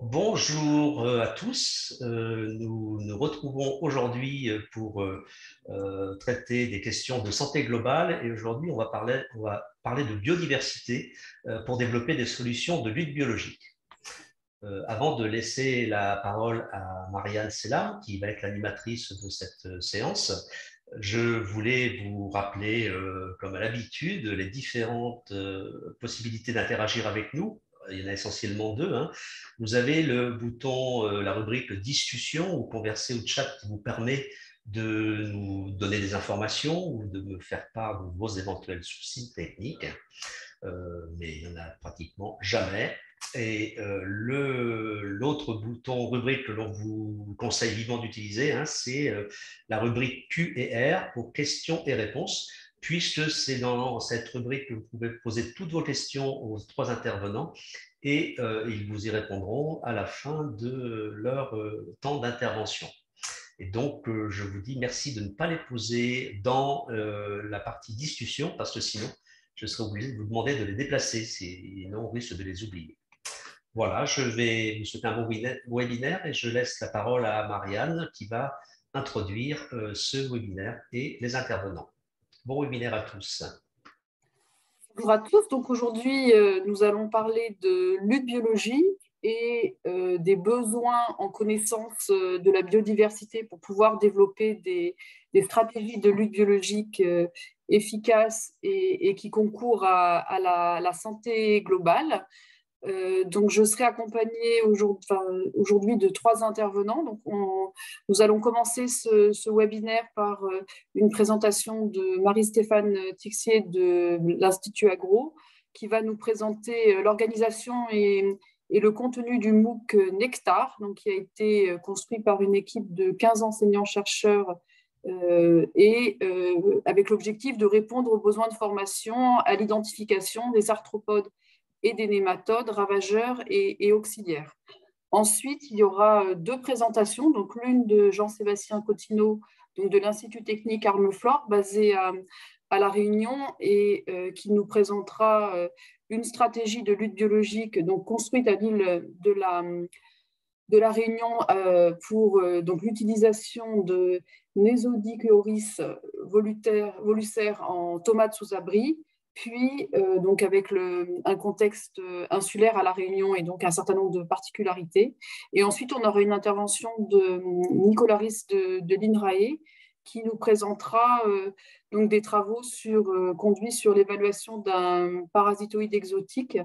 Bonjour à tous. Nous nous retrouvons aujourd'hui pour traiter des questions de santé globale et aujourd'hui on va parler de biodiversité pour développer des solutions de lutte biologique. Avant de laisser la parole à Marianne Sellam, qui va être l'animatrice de cette séance, je voulais vous rappeler, comme à l'habitude, les différentes possibilités d'interagir avec nous. Il y en a essentiellement deux, hein. Vous avez le bouton, la rubrique discussion ou converser ou chat qui vous permet de nous donner des informations ou de me faire part de vos éventuels soucis techniques, mais il n'y en a pratiquement jamais. Et l'autre bouton rubrique que l'on vous conseille vivement d'utiliser, hein, c'est la rubrique Q et R pour questions et réponses, puisque c'est dans cette rubrique que vous pouvez poser toutes vos questions aux trois intervenants et ils vous y répondront à la fin de leur temps d'intervention. Et donc, je vous dis merci de ne pas les poser dans la partie discussion, parce que sinon, je serai obligé de vous demander de les déplacer, sinon on risque de les oublier. Voilà, je vais vous souhaiter un bon webinaire et je laisse la parole à Marianne qui va introduire ce webinaire et les intervenants. Bon webinaire à tous. Bonjour à tous. Donc aujourd'hui, nous allons parler de lutte biologique et des besoins en connaissance de la biodiversité pour pouvoir développer des stratégies de lutte biologique efficaces et qui concourent à la santé globale. Donc, je serai accompagnée aujourd'hui de trois intervenants. Donc, nous allons commencer ce webinaire par une présentation de Marie-Stéphane Tixier de l'Institut Agro, qui va nous présenter l'organisation et le contenu du MOOC Nectar, donc, qui a été construit par une équipe de 15 enseignants-chercheurs avec l'objectif de répondre aux besoins de formation à l'identification des arthropodes et des nématodes ravageurs et auxiliaires. Ensuite, il y aura deux présentations, donc l'une de Jean-Sébastien Cotineau, donc de l'Institut technique Armeflore, basé à La Réunion, et qui nous présentera une stratégie de lutte biologique donc construite à l'île de la Réunion pour donc l'utilisation de Nesodicleoris volucère en tomates sous abri, puis donc avec un contexte insulaire à La Réunion et donc un certain nombre de particularités. Et ensuite, on aura une intervention de Nicolas Riss de l'INRAE qui nous présentera donc des travaux conduits sur l'évaluation d'un parasitoïde exotique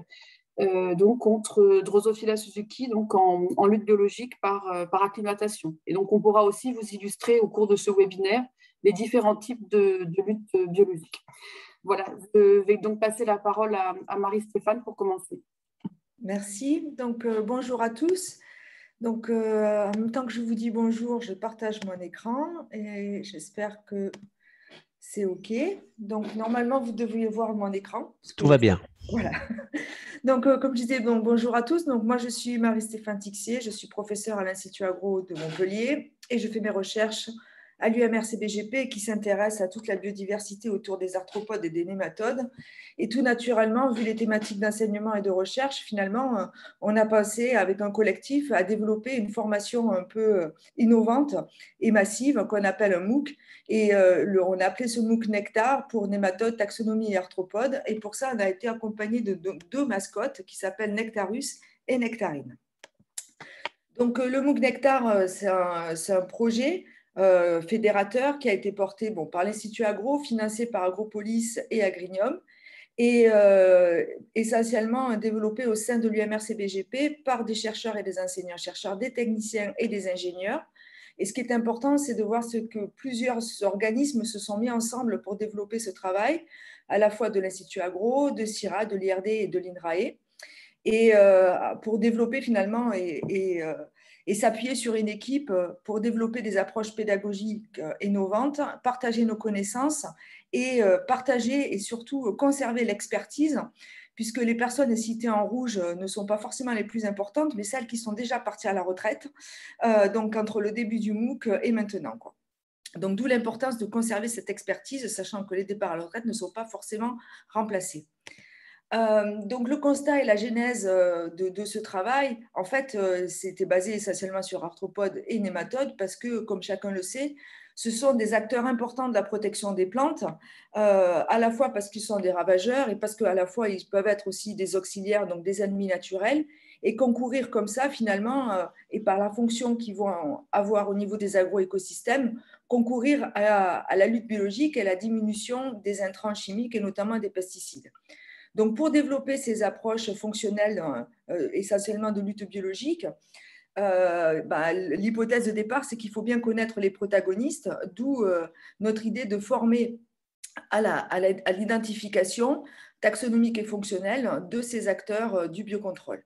donc contre Drosophila Suzuki, donc en lutte biologique par acclimatation. Et donc, on pourra aussi vous illustrer au cours de ce webinaire les différents types de lutte biologique. Voilà, je vais donc passer la parole à Marie-Stéphane pour commencer. Merci. Donc, bonjour à tous. Donc, en même temps que je vous dis bonjour, je partage mon écran et j'espère que c'est OK. Donc, normalement, vous devriez voir mon écran. Tout va bien. Voilà. Donc, comme je disais, bonjour à tous. Donc, moi, je suis Marie-Stéphane Tixier. Je suis professeure à l'Institut Agro de Montpellier et je fais mes recherches à l'UMR-CBGP qui s'intéresse à toute la biodiversité autour des arthropodes et des nématodes. Et tout naturellement, vu les thématiques d'enseignement et de recherche, finalement, on a pensé avec un collectif à développer une formation un peu innovante et massive qu'on appelle un MOOC. Et on a appelé ce MOOC Nectar pour nématodes, taxonomie et arthropodes. Et pour ça, on a été accompagné de deux mascottes qui s'appellent Nectarus et Nectarine. Donc, le MOOC Nectar, c'est un projet fédérateur qui a été porté par l'Institut Agro, financé par Agropolis et Agrinium, et essentiellement développé au sein de l'UMR-CBGP par des chercheurs et des enseignants-chercheurs, des techniciens et des ingénieurs. Et ce qui est important, c'est de voir que plusieurs organismes se sont mis ensemble pour développer ce travail, à la fois de l'Institut Agro, de CIRA, de l'IRD et de l'INRAE, et pour développer finalement et s'appuyer sur une équipe pour développer des approches pédagogiques innovantes, partager nos connaissances et partager et surtout conserver l'expertise, puisque les personnes citées en rouge ne sont pas forcément les plus importantes, mais celles qui sont déjà parties à la retraite, donc entre le début du MOOC et maintenant, quoi. Donc, d'où l'importance de conserver cette expertise, sachant que les départs à la retraite ne sont pas forcément remplacés. Donc, le constat et la genèse de ce travail, en fait, c'était basé essentiellement sur arthropodes et nématodes parce que, comme chacun le sait, ce sont des acteurs importants de la protection des plantes, à la fois parce qu'ils sont des ravageurs et parce qu'à la fois, ils peuvent être aussi des auxiliaires, donc des ennemis naturels, et concourir comme ça, finalement, et par la fonction qu'ils vont avoir au niveau des agroécosystèmes, concourir à la lutte biologique et à la diminution des intrants chimiques et notamment des pesticides. Donc, pour développer ces approches fonctionnelles, essentiellement de lutte biologique, l'hypothèse de départ, c'est qu'il faut bien connaître les protagonistes, d'où notre idée de former à l'identification taxonomique et fonctionnelle de ces acteurs du biocontrôle.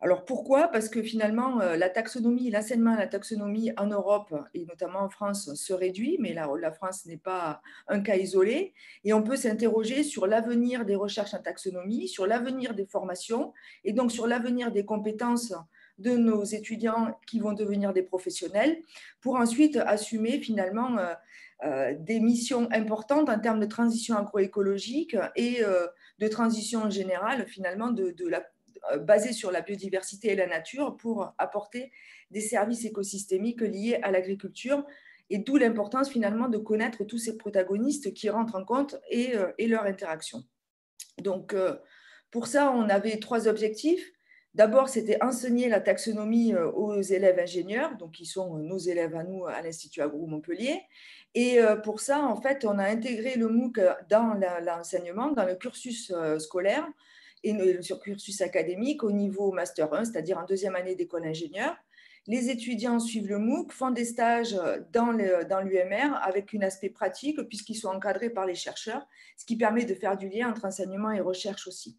Alors pourquoi? Parce que finalement, l'enseignement à la taxonomie en Europe et notamment en France se réduit, mais la France n'est pas un cas isolé. Et on peut s'interroger sur l'avenir des recherches en taxonomie, sur l'avenir des formations et donc sur l'avenir des compétences de nos étudiants qui vont devenir des professionnels pour ensuite assumer finalement des missions importantes en termes de transition agroécologique et de transition générale finalement basée sur la biodiversité et la nature pour apporter des services écosystémiques liés à l'agriculture. Et d'où l'importance finalement de connaître tous ces protagonistes qui rentrent en compte et leur interaction. Donc, pour ça, on avait 3 objectifs. D'abord, c'était enseigner la taxonomie aux élèves ingénieurs, donc qui sont nos élèves à nous à l'Institut Agro Montpellier. Et pour ça, en fait, on a intégré le MOOC dans l'enseignement, dans le cursus scolaire et le cursus académique au niveau Master 1, c'est-à-dire en 2e année d'école ingénieure. Les étudiants suivent le MOOC, font des stages dans l'UMR avec un aspect pratique puisqu'ils sont encadrés par les chercheurs, ce qui permet de faire du lien entre enseignement et recherche aussi.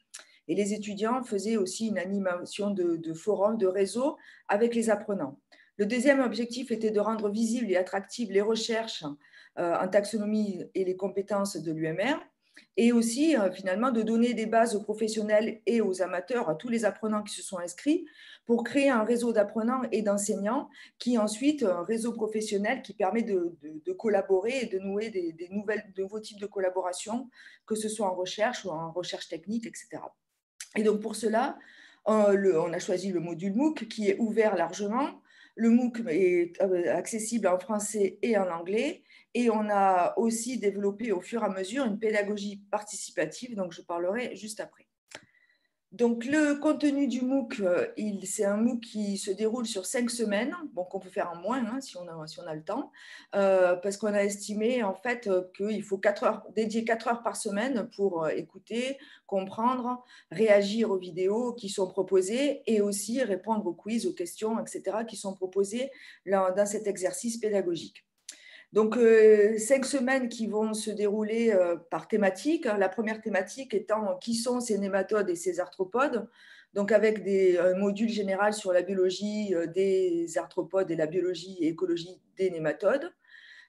Et les étudiants faisaient aussi une animation de forum, de réseau avec les apprenants. Le deuxième objectif était de rendre visibles et attractives les recherches en taxonomie et les compétences de l'UMR et aussi finalement de donner des bases aux professionnels et aux amateurs, à tous les apprenants qui se sont inscrits, pour créer un réseau d'apprenants et d'enseignants qui ensuite, un réseau professionnel qui permet de collaborer et de nouer de nouveaux types de collaboration, que ce soit en recherche ou en recherche technique, etc. Et donc pour cela, on a choisi le module MOOC qui est ouvert largement. Le MOOC est accessible en français et en anglais. Et on a aussi développé au fur et à mesure une pédagogie participative, donc je parlerai juste après. Donc, le contenu du MOOC, c'est un MOOC qui se déroule sur 5 semaines, donc on peut faire en moins si on a le temps, parce qu'on a estimé en fait qu'il faut dédier 4 heures par semaine pour écouter, comprendre, réagir aux vidéos qui sont proposées et aussi répondre aux quiz, aux questions, etc., qui sont proposées dans cet exercice pédagogique. Donc, 5 semaines qui vont se dérouler par thématique. La première thématique étant qui sont ces nématodes et ces arthropodes, donc avec un module général sur la biologie des arthropodes et la biologie et écologie des nématodes.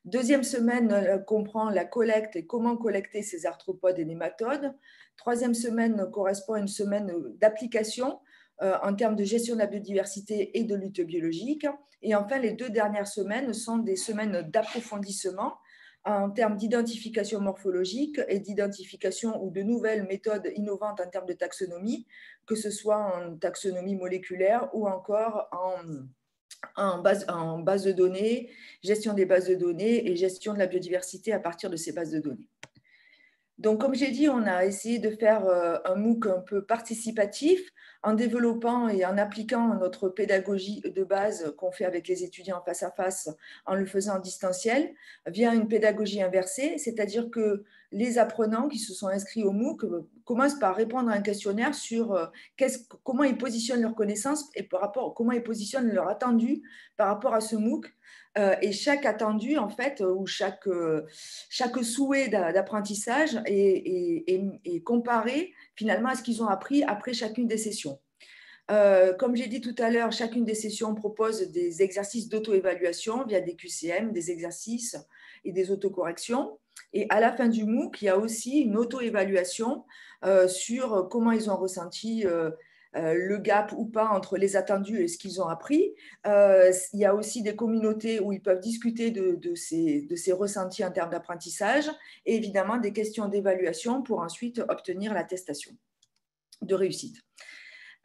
Deuxième semaine comprend la collecte et comment collecter ces arthropodes et nématodes. Troisième semaine correspond à une semaine d'application en termes de gestion de la biodiversité et de lutte biologique. Et enfin, les 2 dernières semaines sont des semaines d'approfondissement en termes d'identification morphologique et d'identification ou de nouvelles méthodes innovantes en termes de taxonomie, que ce soit en taxonomie moléculaire ou encore en base de données, gestion des bases de données et gestion de la biodiversité à partir de ces bases de données. Donc, comme j'ai dit, on a essayé de faire un MOOC un peu participatif en développant et en appliquant notre pédagogie de base qu'on fait avec les étudiants face à face en le faisant en distanciel via une pédagogie inversée, c'est-à-dire que les apprenants qui se sont inscrits au MOOC commencent par répondre à un questionnaire sur comment ils positionnent leurs connaissances et comment ils positionnent leur attendu par rapport à ce MOOC. Et chaque attendu, en fait, ou chaque souhait d'apprentissage est comparé finalement à ce qu'ils ont appris après chacune des sessions. Comme j'ai dit tout à l'heure, chacune des sessions propose des exercices d'auto-évaluation via des QCM, des exercices et des autocorrections. Et à la fin du MOOC, il y a aussi une auto-évaluation sur comment ils ont ressenti le gap ou pas entre les attendus et ce qu'ils ont appris. Il y a aussi des communautés où ils peuvent discuter de ces ressentis en termes d'apprentissage et évidemment des questions d'évaluation pour ensuite obtenir l'attestation. de réussite.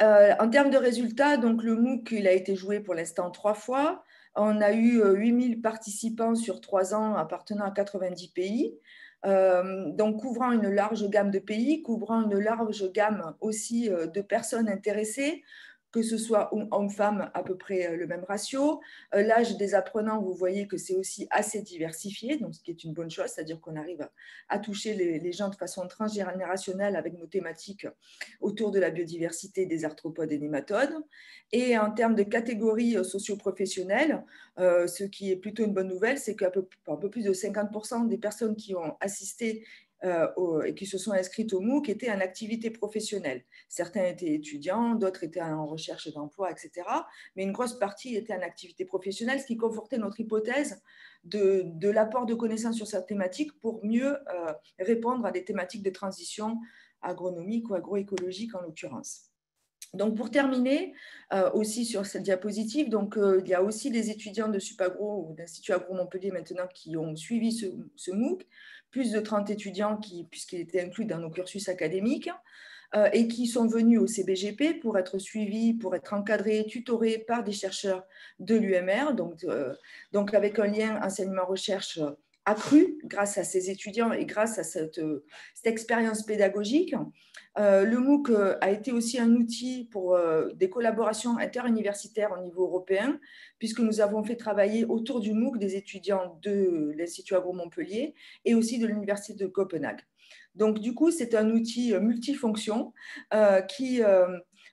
En termes de résultats, donc le MOOC il a été joué pour l'instant 3 fois. On a eu 8000 participants sur 3 ans appartenant à 90 pays. Donc couvrant une large gamme de pays, couvrant une large gamme aussi de personnes intéressées, que ce soit hommes-femmes, à peu près le même ratio. L'âge des apprenants, vous voyez que c'est aussi assez diversifié, donc ce qui est une bonne chose, c'est-à-dire qu'on arrive à toucher les gens de façon transgénérationnelle avec nos thématiques autour de la biodiversité, des arthropodes et nématodes. Et en termes de catégories socio-professionnelles, ce qui est plutôt une bonne nouvelle, c'est qu'un peu plus de 50% des personnes qui ont assisté et qui se sont inscrites au MOOC étaient en activité professionnelle. Certains étaient étudiants, d'autres étaient en recherche d'emploi, etc. Mais une grosse partie était en activité professionnelle, ce qui confortait notre hypothèse de l'apport de connaissances sur cette thématique pour mieux répondre à des thématiques de transition agronomique ou agroécologique en l'occurrence. Donc, pour terminer, aussi sur cette diapositive, donc, il y a aussi des étudiants de Supagro ou d'Institut Agro Montpellier maintenant qui ont suivi ce MOOC, plus de 30 étudiants puisqu'il était inclus dans nos cursus académiques et qui sont venus au CBGP pour être suivis, pour être encadrés, tutorés par des chercheurs de l'UMR, donc avec un lien enseignement-recherche accru grâce à ces étudiants et grâce à cette expérience pédagogique. Le MOOC a été aussi un outil pour des collaborations interuniversitaires au niveau européen, puisque nous avons fait travailler autour du MOOC des étudiants de l'Institut Agro Montpellier et aussi de l'Université de Copenhague. Donc, du coup, c'est un outil multifonction qui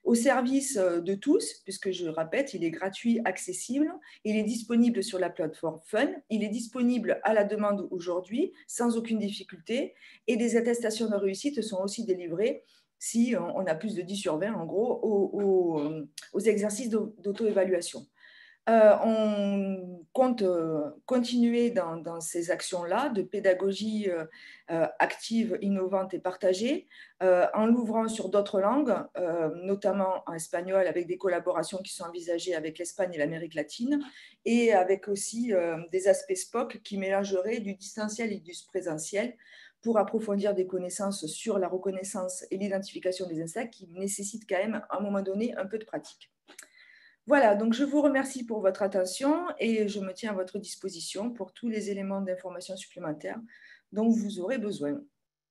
au service de tous, puisque je répète, il est gratuit, accessible, il est disponible sur la plateforme Fun, il est disponible à la demande aujourd'hui, sans aucune difficulté, et des attestations de réussite sont aussi délivrées si on a plus de 10 sur 20, en gros, aux exercices d'auto-évaluation. On compte continuer dans ces actions-là de pédagogie active, innovante et partagée, en l'ouvrant sur d'autres langues, notamment en espagnol, avec des collaborations qui sont envisagées avec l'Espagne et l'Amérique latine, et avec aussi des aspects SPOC qui mélangeraient du distanciel et du présentiel pour approfondir des connaissances sur la reconnaissance et l'identification des insectes qui nécessitent quand même, à un moment donné, un peu de pratique. Voilà, donc je vous remercie pour votre attention et je me tiens à votre disposition pour tous les éléments d'information supplémentaires dont vous aurez besoin.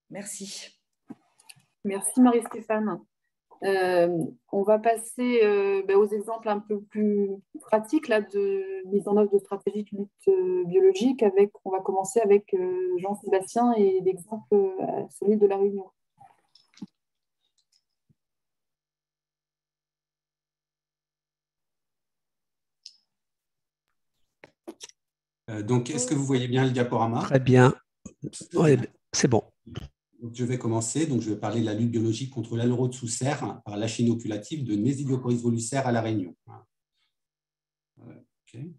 Merci. Merci Marie-Stéphane. On va passer aux exemples un peu plus pratiques là, de mise en œuvre de stratégies de lutte biologique. On va commencer avec Jean-Sébastien et l'exemple celui de La Réunion. Donc, est-ce que vous voyez bien le diaporama? Très bien. Ouais, c'est bon. Donc, je vais commencer. Donc, je vais parler de la lutte biologique contre l'aleurote sous serre par lâcher inoculatif de Nesiliocoris volucère à La Réunion. Okay.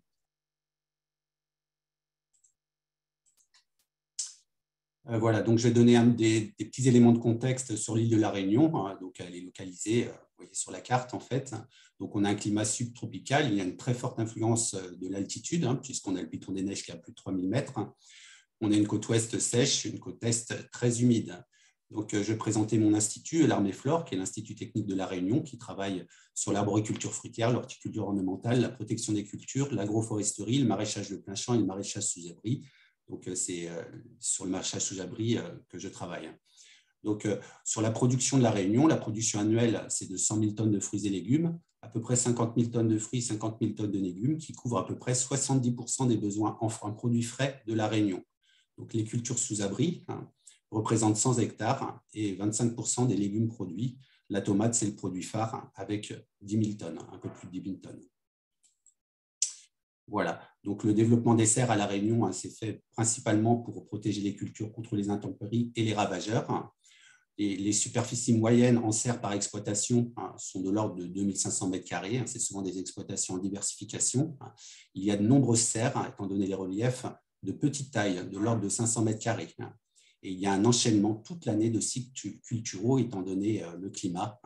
Voilà, donc je vais donner des petits éléments de contexte sur l'île de La Réunion. Donc, elle est localisée, vous voyez sur la carte en fait. Donc, on a un climat subtropical. Il y a une très forte influence de l'altitude, puisqu'on a le piton des neiges qui est à plus de 3000 mètres. On a une côte ouest sèche, une côte est très humide. Donc, je vais présenter mon institut, l'Armée Flore, qui est l'Institut technique de La Réunion, qui travaille sur l'arboriculture fruitière, l'horticulture ornementale, la protection des cultures, l'agroforesterie, le maraîchage de plein champ et le maraîchage sous abri. Donc, c'est sur le maraîchage sous abri que je travaille. Donc, sur la production de La Réunion, la production annuelle, c'est de 100 000 tonnes de fruits et légumes, à peu près 50 000 tonnes de fruits, 50 000 tonnes de légumes, qui couvrent à peu près 70% des besoins en produits frais de La Réunion. Donc, les cultures sous abri représentent 100 hectares et 25% des légumes produits. La tomate, c'est le produit phare avec 10 000 tonnes, un peu plus de 10 000 tonnes. Voilà, donc le développement des serres à La Réunion s'est fait principalement pour protéger les cultures contre les intempéries et les ravageurs. Et les superficies moyennes en serres par exploitation sont de l'ordre de 2500 m². C'est souvent des exploitations en diversification. Il y a de nombreuses serres, étant donné les reliefs, de petite taille, de l'ordre de 500 m². Et il y a un enchaînement toute l'année de cycles culturaux, étant donné le climat.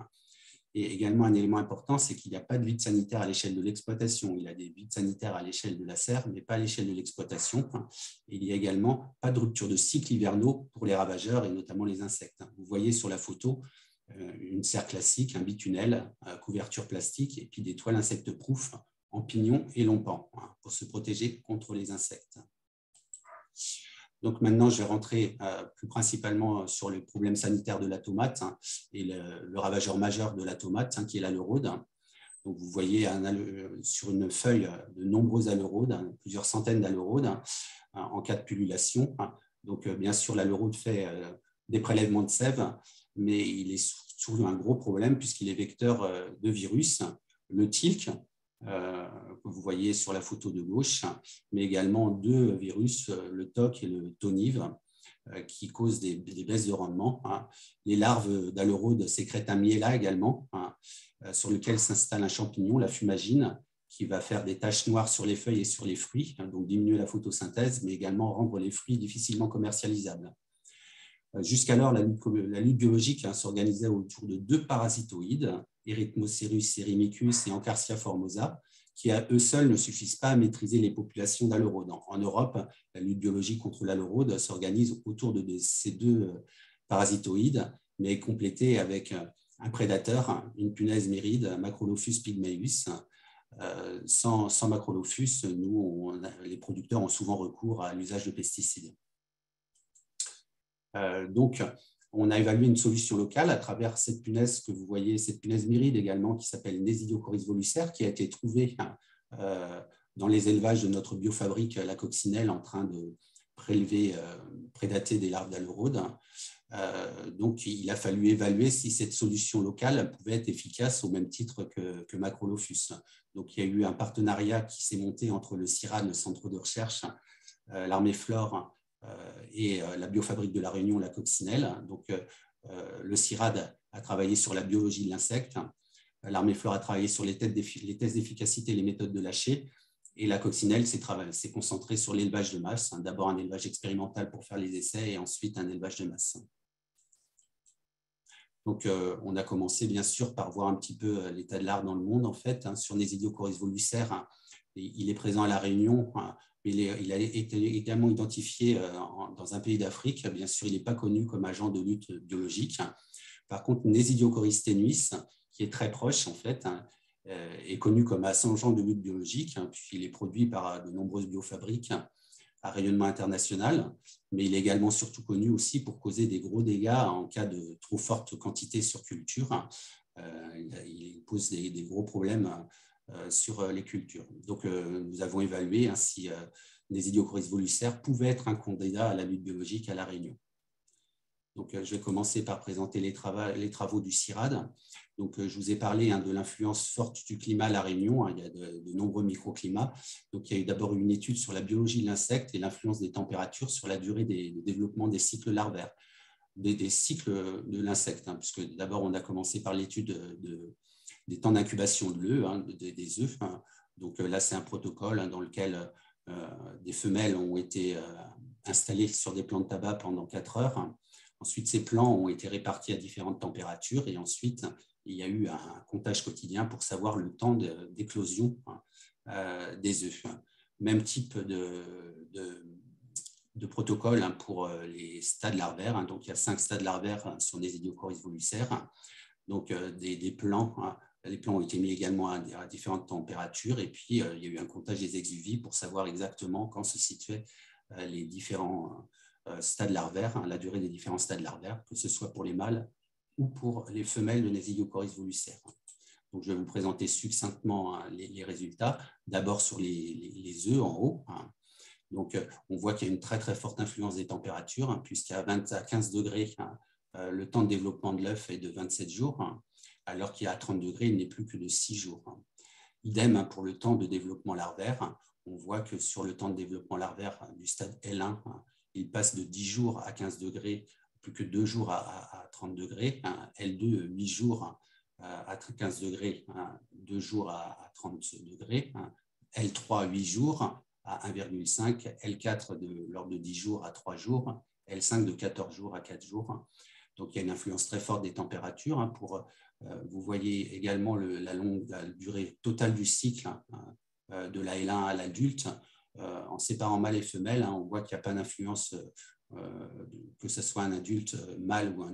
Et également, un élément important, c'est qu'il n'y a pas de vide sanitaire à l'échelle de l'exploitation. Il y a des vides sanitaires à l'échelle de la serre, mais pas à l'échelle de l'exploitation. Et il n'y a également pas de rupture de cycles hivernaux pour les ravageurs et notamment les insectes. Vous voyez sur la photo une serre classique, un bitunnel, couverture plastique, et puis des toiles insectes-proof en pignon et longpan pour se protéger contre les insectes. Donc maintenant, je vais rentrer plus principalement sur les problèmes sanitaires de la tomate et le ravageur majeur de la tomate, qui est l'aleurode. Donc vous voyez sur une feuille de nombreux aleuraudes, plusieurs centaines d'aleuraudes en cas de pullulation. Donc bien sûr, l'aleurode fait des prélèvements de sève, mais il est surtout un gros problème puisqu'il est vecteur de virus, le tilk, que vous voyez sur la photo de gauche, mais également deux virus, le TOC et le TONIV, qui causent des baisses de rendement. Les larves d'aleurode sécrètent un miella également, sur lequel s'installe un champignon, la fumagine, qui va faire des taches noires sur les feuilles et sur les fruits, donc diminuer la photosynthèse, mais également rendre les fruits difficilement commercialisables. Jusqu'alors, la lutte biologique s'organisait autour de deux parasitoïdes, Erythmocerus erimicus et Encarsia formosa, qui à eux seuls ne suffisent pas à maîtriser les populations d'aleurode. En Europe, la lutte biologique contre l'aleurode s'organise autour de ces deux parasitoïdes, mais est complétée avec un prédateur, une punaise myride, Macrolophus pygmaeus. Sans Macrolophus, les producteurs ont souvent recours à l'usage de pesticides. Donc, on a évalué une solution locale à travers cette punaise que vous voyez, cette punaise myride également, qui s'appelle Nesidiocoris volucère, qui a été trouvée dans les élevages de notre biofabrique, la coccinelle, en train de prédater des larves d'aleurode. Donc, il a fallu évaluer si cette solution locale pouvait être efficace au même titre que Macrolophus. Donc, il y a eu un partenariat qui s'est monté entre le CIRAD, le centre de recherche, l'armée Flore, et la biofabrique de la Réunion, la coccinelle. Donc, le CIRAD a travaillé sur la biologie de l'insecte, l'armée Flore a travaillé sur les tests d'efficacité et les méthodes de lâcher, et la coccinelle s'est concentrée sur l'élevage de masse, d'abord un élevage expérimental pour faire les essais et ensuite un élevage de masse. Donc, on a commencé bien sûr par voir un petit peu l'état de l'art dans le monde, en fait, sur Nesidiocoris volucère. Il est présent à la Réunion, il a été également identifié dans un pays d'Afrique. Bien sûr, il n'est pas connu comme agent de lutte biologique. Par contre, Nesidiocoris tenuis, qui est très proche, en fait, est connu comme agent de lutte biologique, puisqu'il est produit par de nombreuses biofabriques à rayonnement international, mais il est également surtout connu aussi pour causer des gros dégâts en cas de trop forte quantité sur culture. Il pose des gros problèmes sur les cultures. Donc, nous avons évalué si Nesidiocoris volucère pouvait être un candidat à la lutte biologique à La Réunion. Donc, je vais commencer par présenter les travaux du CIRAD. Donc, je vous ai parlé de l'influence forte du climat à La Réunion. Il y a de nombreux microclimats. Donc, il y a eu d'abord une étude sur la biologie de l'insecte et l'influence des températures sur la durée de développement des cycles larvaires, des cycles de l'insecte, puisque d'abord, on a commencé par l'étude des temps d'incubation de l'œuf, des œufs. Donc là, c'est un protocole dans lequel des femelles ont été installées sur des plants de tabac pendant 4 heures. Ensuite, ces plants ont été répartis à différentes températures et ensuite, il y a eu un comptage quotidien pour savoir le temps d'éclosion des œufs. Même type de protocole pour les stades larvaires. Donc, il y a 5 stades larvaires sur Nesidiocoris volucère. Donc, des plants. Les plants ont été mis également à différentes températures et puis il y a eu un comptage des exuvies pour savoir exactement quand se situaient les différents stades larvaires, la durée des différents stades larvaires, que ce soit pour les mâles ou pour les femelles de Nesidiocoris volucère. Donc, je vais vous présenter succinctement les résultats. D'abord sur les œufs en haut. Donc, on voit qu'il y a une très très forte influence des températures, puisqu'à 15 degrés, le temps de développement de l'œuf est de 27 jours, alors qu'à 30 degrés, il n'est plus que de 6 jours. Idem pour le temps de développement larvaire. On voit que sur le temps de développement larvaire du stade L1, il passe de 10 jours à 15 degrés, plus que 2 jours à 30 degrés. L2, 8 jours à 15 degrés, 2 jours à 30 degrés. L3, 8 jours à 1,5. L4, de l'ordre de 10 jours à 3 jours. L5, de 14 jours à 4 jours. Donc, il y a une influence très forte des températures. Vous voyez également la durée totale du cycle de la L1 à l'adulte. En séparant mâles et femelles, on voit qu'il n'y a pas d'influence que ce soit un adulte mâle ou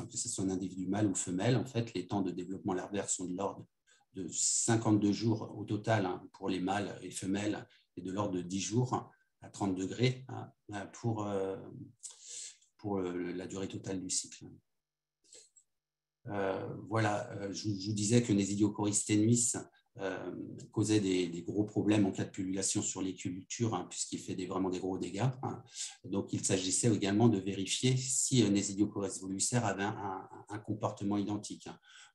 que ce soit un individu mâle ou femelle, en fait, les temps de développement larvaire sont de l'ordre de 52 jours au total pour les mâles et femelles et de l'ordre de 10 jours à 30 degrés pour la durée totale du cycle. Voilà, je vous disais que Nesidiocoris tenuis causait des gros problèmes en cas de pullulation sur les cultures, puisqu'il fait vraiment des gros dégâts. Donc, il s'agissait également de vérifier si Nesidiocoris volucère avait un comportement identique.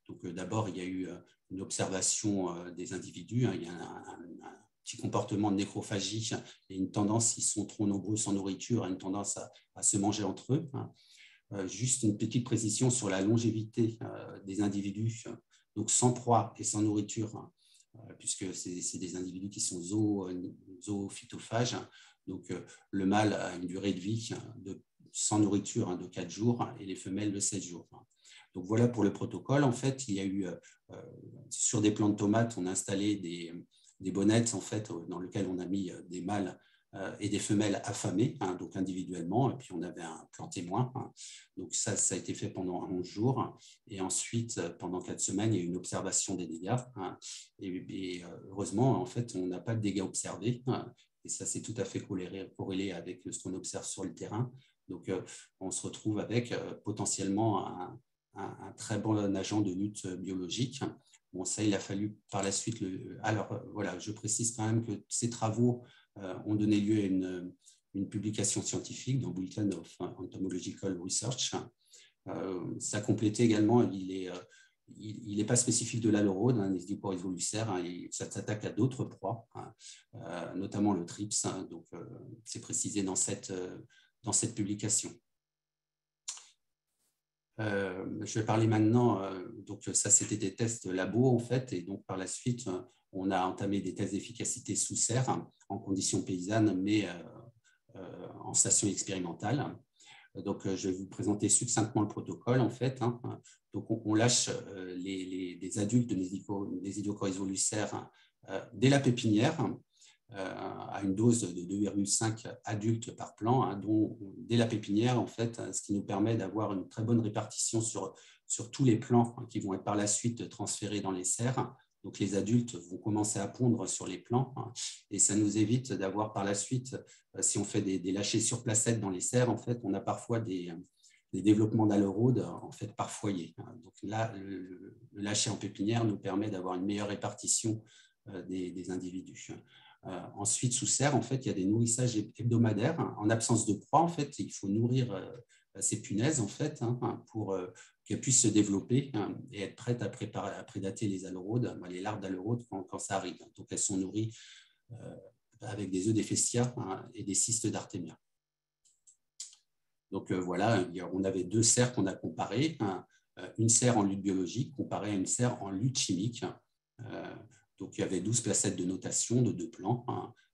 Donc, d'abord, il y a eu une observation des individus. Il y a un petit comportement de nécrophagie et une tendance, s'ils sont trop nombreux sans nourriture, à une tendance à se manger entre eux. Juste une petite précision sur la longévité des individus, donc sans proie et sans nourriture, puisque c'est des individus qui sont zoophytophages. Donc, le mâle a une durée de vie sans nourriture de 4 jours et les femelles de 7 jours. Donc, voilà pour le protocole. En fait, il y a eu, sur des plants de tomates, on a installé des bonnettes en fait, dans lesquelles on a mis des mâles et des femelles affamées, donc individuellement, et puis on avait un plan témoin. Donc ça a été fait pendant 11 jours, et ensuite, pendant 4 semaines, il y a eu une observation des dégâts, et heureusement, en fait, on n'a pas de dégâts observés, et ça c'est tout à fait corrélé avec ce qu'on observe sur le terrain. Donc on se retrouve avec potentiellement un très bon agent de lutte biologique. Bon, ça, il a fallu par la suite... Alors, voilà, je précise quand même que ces travaux ont donné lieu à une publication scientifique dans Bulletin of Entomological Research. Ça complétait également, il n'est pas spécifique de l'aleurode, Nesidiocoris volucère, ça s'attaque à d'autres proies, notamment le trips, donc c'est précisé dans cette publication. Je vais parler maintenant, donc ça c'était des tests labo en fait, et donc par la suite on a entamé des tests d'efficacité sous serre en conditions paysannes, mais en station expérimentale. Donc je vais vous présenter succinctement le protocole en fait. Donc on lâche des adultes de Nesidiocoris volucère dès la pépinière, à une dose de 2,5 adultes par plant, dont dès la pépinière, en fait, ce qui nous permet d'avoir une très bonne répartition sur tous les plants qui vont être par la suite transférés dans les serres. Donc, les adultes vont commencer à pondre sur les plants, et ça nous évite d'avoir par la suite, si on fait des lâchers sur placette dans les serres, en fait, on a parfois des développements d'aleurodes en fait, par foyer. Donc là, le lâcher en pépinière nous permet d'avoir une meilleure répartition des individus. Ensuite, sous serre, en fait, il y a des nourrissages hebdomadaires. En absence de proie, en fait, il faut nourrir ces punaises en fait, pour qu'elles puissent se développer et être prêtes à prédater les aleurodes, les larves d'aleurodes quand ça arrive. Donc, elles sont nourries avec des œufs d'Ephesia et des cystes d'Artémia. Donc, voilà, on avait 2 serres qu'on a comparées. Une serre en lutte biologique comparée à une serre en lutte chimique. Donc, il y avait 12 placettes de notation de 2 plants,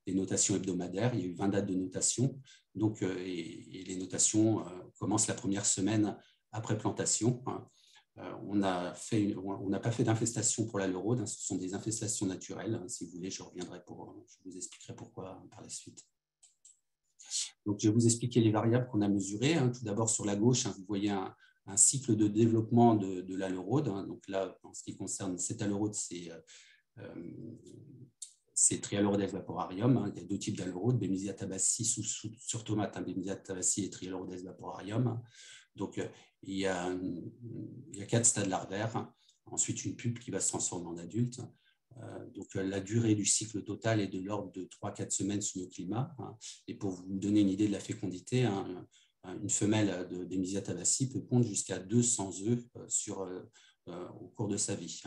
des notations hebdomadaires, il y a eu 20 dates de notation. Donc, et les notations commencent la première semaine après plantation. On n'a pas fait d'infestation pour l'aleurode, ce sont des infestations naturelles. Si vous voulez, je vous expliquerai pourquoi par la suite. Donc, je vais vous expliquer les variables qu'on a mesurées. Tout d'abord, sur la gauche, vous voyez un cycle de développement de l'aleurode. Donc là, en ce qui concerne cette aleurodes, c'est Trialeurodes vaporarium. Il y a 2 types d'aleurodes, Bemisia tabaci sur tomate, Bemisia tabaci et Trialeurodes vaporarium. Donc, il y a 4 stades larvaires. Ensuite, une pupe qui va se transformer en adulte. Donc, la durée du cycle total est de l'ordre de 3-4 semaines sous nos climats. Et pour vous donner une idée de la fécondité, une femelle de Bemisia tabaci peut pondre jusqu'à 200 œufs au cours de sa vie.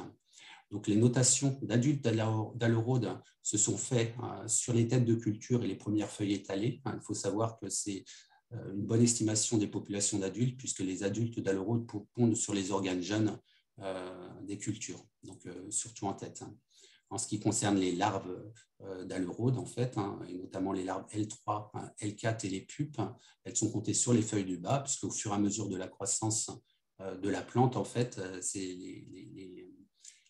Donc, les notations d'adultes d'aleurodes se sont faites sur les têtes de culture et les premières feuilles étalées. Il faut savoir que c'est une bonne estimation des populations d'adultes, puisque les adultes d'aleurodes pondent sur les organes jeunes des cultures, donc surtout en tête. En ce qui concerne les larves d'aleurodes, en fait, et notamment les larves L3, L4 et les pupes, elles sont comptées sur les feuilles du bas, puisqu'au fur et à mesure de la croissance de la plante, en fait, c'est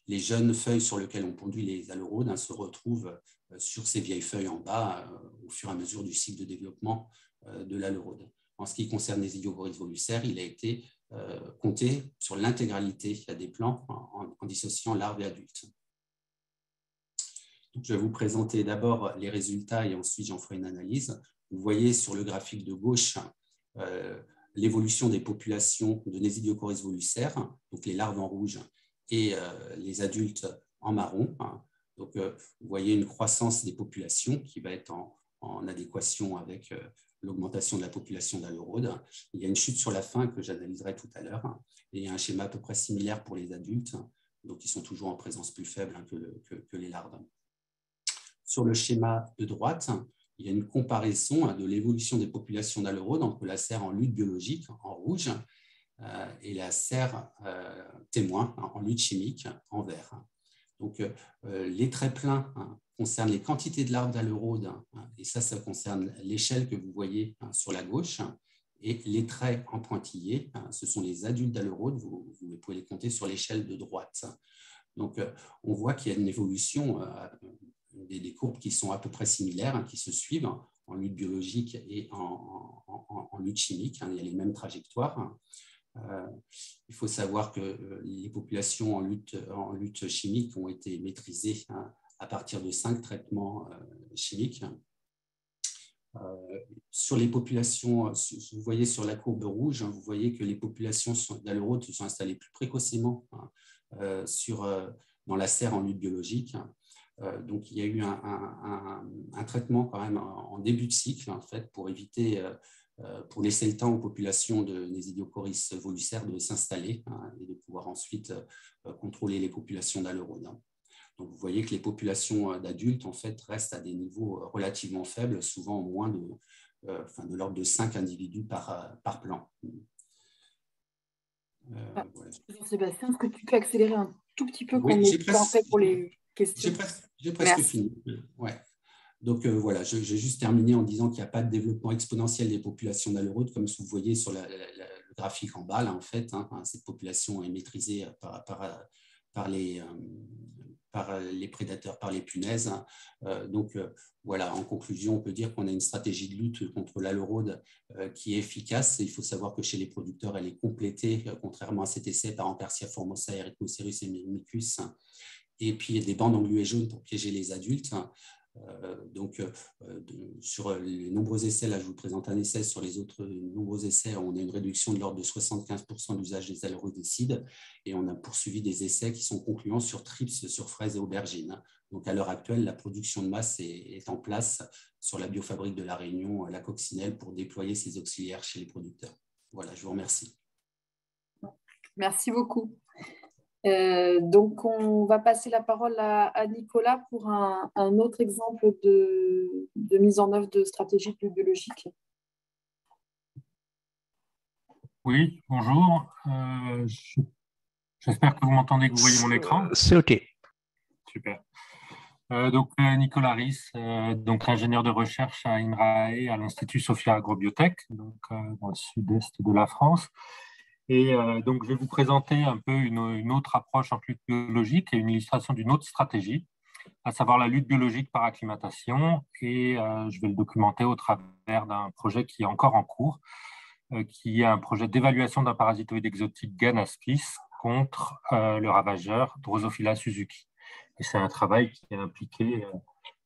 les jeunes feuilles sur lesquelles on ponduit les aleurodes se retrouvent sur ces vieilles feuilles en bas au fur et à mesure du cycle de développement de l'aleurode. en ce qui concerne les Idiocorys volucères, il a été compté sur l'intégralité des plants en dissociant larves et adultes. Donc, je vais vous présenter d'abord les résultats et ensuite j'en ferai une analyse. Vous voyez sur le graphique de gauche l'évolution des populations de Nésidiocorys volucères, donc les larves en rouge et les adultes en marron. Donc, vous voyez une croissance des populations qui va être en adéquation avec l'augmentation de la population d'Alerode. Il y a une chute sur la fin que j'analyserai tout à l'heure. Et il y a un schéma à peu près similaire pour les adultes, donc ils sont toujours en présence plus faible que les larves. Sur le schéma de droite, il y a une comparaison de l'évolution des populations d'Alerode entre la serre en lutte biologique, en rouge, et la serre témoin, en lutte chimique, en vert. Donc, les traits pleins concernent les quantités de larves d'Alerode, et ça concerne l'échelle que vous voyez sur la gauche. Et les traits en pointillés, ce sont les adultes d'Alerode, vous pouvez les compter sur l'échelle de droite. Donc, on voit qu'il y a une évolution des courbes qui sont à peu près similaires, qui se suivent en lutte biologique et en lutte chimique. Il y a les mêmes trajectoires. Il faut savoir que les populations en lutte chimique ont été maîtrisées à partir de 5 traitements chimiques. Sur les populations, vous voyez sur la courbe rouge, vous voyez que les populations d'Alerode se sont installées plus précocement dans la serre en lutte biologique. Donc, il y a eu un traitement quand même en début de cycle, en fait, pour éviter, pour laisser le temps aux populations de Nésidiocorys volucères de s'installer et de pouvoir ensuite contrôler les populations d'Alerode. Donc, vous voyez que les populations d'adultes, en fait, restent à des niveaux relativement faibles, souvent moins de l'ordre de 5 individus par plan. Voilà. Sébastien, est-ce que tu peux accélérer un tout petit peu oui, qu'on ait temps fait pour les questions? J'ai presque fini. Ouais. Donc, voilà, j'ai juste terminé en disant qu'il n'y a pas de développement exponentiel des populations d'Alerode, comme vous voyez sur le graphique en bas, là, en fait. Cette population est maîtrisée par les prédateurs, par les punaises. Donc, voilà, en conclusion, on peut dire qu'on a une stratégie de lutte contre l'Alerode qui est efficace. Il faut savoir que chez les producteurs, elle est complétée, contrairement à cet essai, par Antarcia formosa, Erythrocerus et Myrmicus. Et puis, des bandes engluées jaunes pour piéger les adultes. Donc, sur les nombreux essais, là je vous présente un essai, sur les autres nombreux essais, on a une réduction de l'ordre de 75% d'usage des alerodécides et on a poursuivi des essais qui sont concluants sur trips, sur fraises et aubergines. Donc, à l'heure actuelle, la production de masse est en place sur la biofabrique de La Réunion, la coccinelle, pour déployer ces auxiliaires chez les producteurs. Voilà, je vous remercie. Merci beaucoup. Donc, on va passer la parole à Nicolas pour un autre exemple de mise en œuvre de stratégie de lutte biologique. Oui, bonjour. J'espère que vous m'entendez, que vous voyez mon écran. C'est OK. Super. Donc, Nicolas Ries, donc ingénieur de recherche à INRAE, à l'Institut Sophia Agrobiotech, donc, dans le sud-est de la France. Et donc, je vais vous présenter un peu une autre approche en lutte biologique et une illustration d'une autre stratégie, à savoir la lutte biologique par acclimatation. Et je vais le documenter au travers d'un projet qui est encore en cours, qui est un projet d'évaluation d'un parasitoïde exotique Ganaspis contre le ravageur Drosophila suzuki. Et c'est un travail qui a impliqué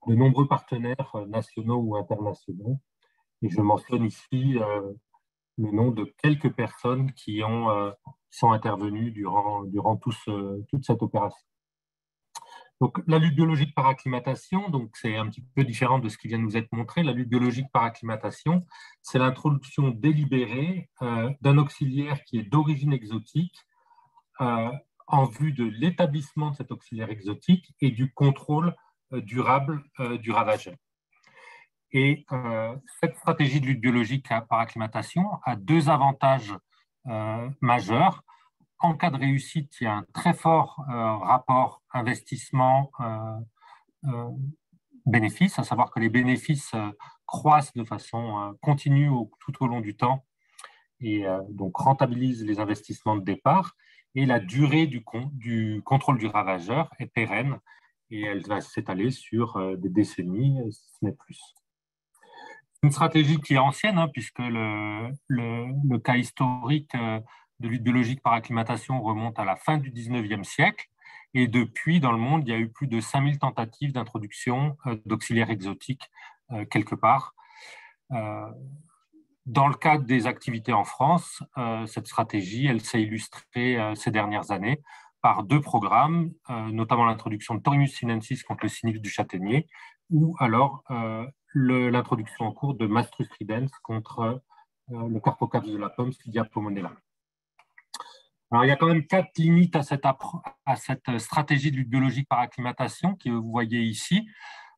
de nombreux partenaires nationaux ou internationaux. Et je mentionne ici le nom de quelques personnes qui sont intervenues durant toute cette opération. Donc, la lutte biologique par acclimatation, donc c'est un petit peu différent de ce qui vient de nous être montré. La lutte biologique par acclimatation, c'est l'introduction délibérée d'un auxiliaire qui est d'origine exotique en vue de l'établissement de cet auxiliaire exotique et du contrôle durable du ravageur. Et cette stratégie de lutte biologique par acclimatation a deux avantages majeurs. En cas de réussite, il y a un très fort rapport investissement-bénéfice, à savoir que les bénéfices croissent de façon continue tout au long du temps et donc rentabilisent les investissements de départ. Et la durée du contrôle du ravageur est pérenne et elle va s'étaler sur des décennies, si ce n'est plus. Une stratégie qui est ancienne, hein, puisque le cas historique de lutte biologique par acclimatation remonte à la fin du 19e siècle. Et depuis, dans le monde, il y a eu plus de 5000 tentatives d'introduction d'auxiliaires exotiques quelque part. Dans le cadre des activités en France, cette stratégie, elle s'est illustrée ces dernières années par 2 programmes, notamment l'introduction de Thorimus sinensis contre le sinus du châtaignier, ou alors l'introduction en cours de Mastrus ridens contre le Carpocaps de la pomme, Scydia pomonella. Alors, il y a quand même 4 limites à cette stratégie de lutte biologique par acclimatation que vous voyez ici.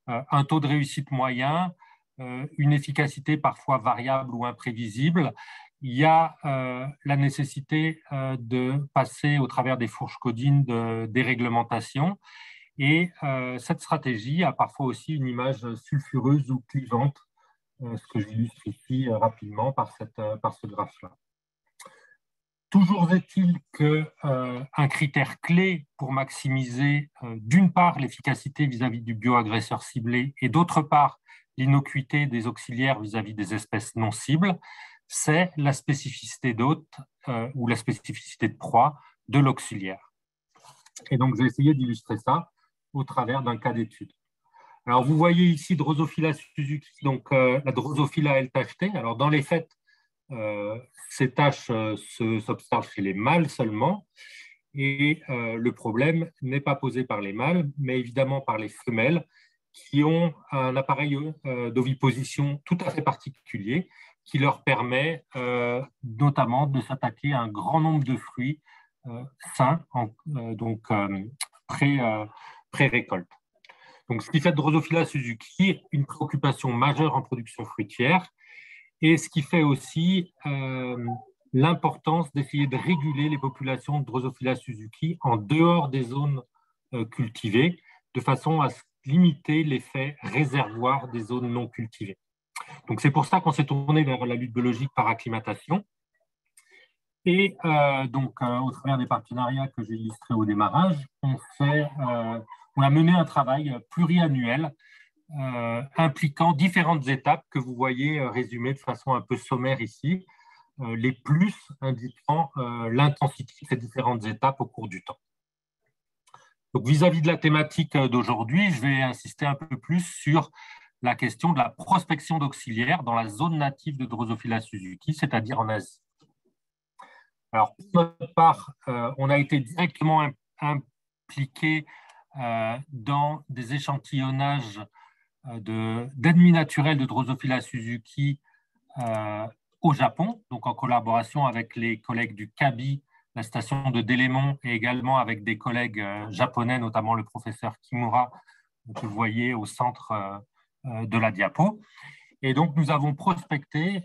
Un taux de réussite moyen, une efficacité parfois variable ou imprévisible. Il y a la nécessité de passer au travers des fourches caudines de déréglementation. Et cette stratégie a parfois aussi une image sulfureuse ou clivante, ce que j'illustre ici rapidement par ce graphe-là. Toujours est-il qu'un critère clé pour maximiser d'une part l'efficacité vis-à-vis du bioagresseur ciblé et d'autre part l'innocuité des auxiliaires vis-à-vis des espèces non cibles, c'est la spécificité d'hôte ou la spécificité de proie de l'auxiliaire. Et donc, j'ai essayé d'illustrer ça au travers d'un cas d'étude. Alors, vous voyez ici Drosophila suzuki, donc la Drosophila L-tachetée. Alors, dans les faits, ces taches s'observent chez les mâles seulement. Et le problème n'est pas posé par les mâles, mais évidemment par les femelles qui ont un appareil d'oviposition tout à fait particulier qui leur permet notamment de s'attaquer à un grand nombre de fruits sains, donc pré-récolte. Donc, ce qui fait de Drosophila suzuki une préoccupation majeure en production fruitière et ce qui fait aussi l'importance d'essayer de réguler les populations de Drosophila suzuki en dehors des zones cultivées de façon à limiter l'effet réservoir des zones non cultivées. Donc, c'est pour ça qu'on s'est tourné vers la lutte biologique par acclimatation. Et au travers des partenariats que j'ai illustrés au démarrage, on a mené un travail pluriannuel impliquant différentes étapes que vous voyez résumées de façon un peu sommaire ici, les plus indiquant l'intensité de ces différentes étapes au cours du temps. Donc, vis-à-vis de la thématique d'aujourd'hui, je vais insister un peu plus sur la question de la prospection d'auxiliaires dans la zone native de Drosophila suzuki, c'est-à-dire en Asie. Alors, pour notre part, on a été directement impliqué dans des échantillonnages d'ennemis naturels de Drosophila suzuki au Japon, donc en collaboration avec les collègues du CABI, la station de Délémont, et également avec des collègues japonais, notamment le professeur Kimura, que vous voyez au centre de la diapo. Et donc, nous avons prospecté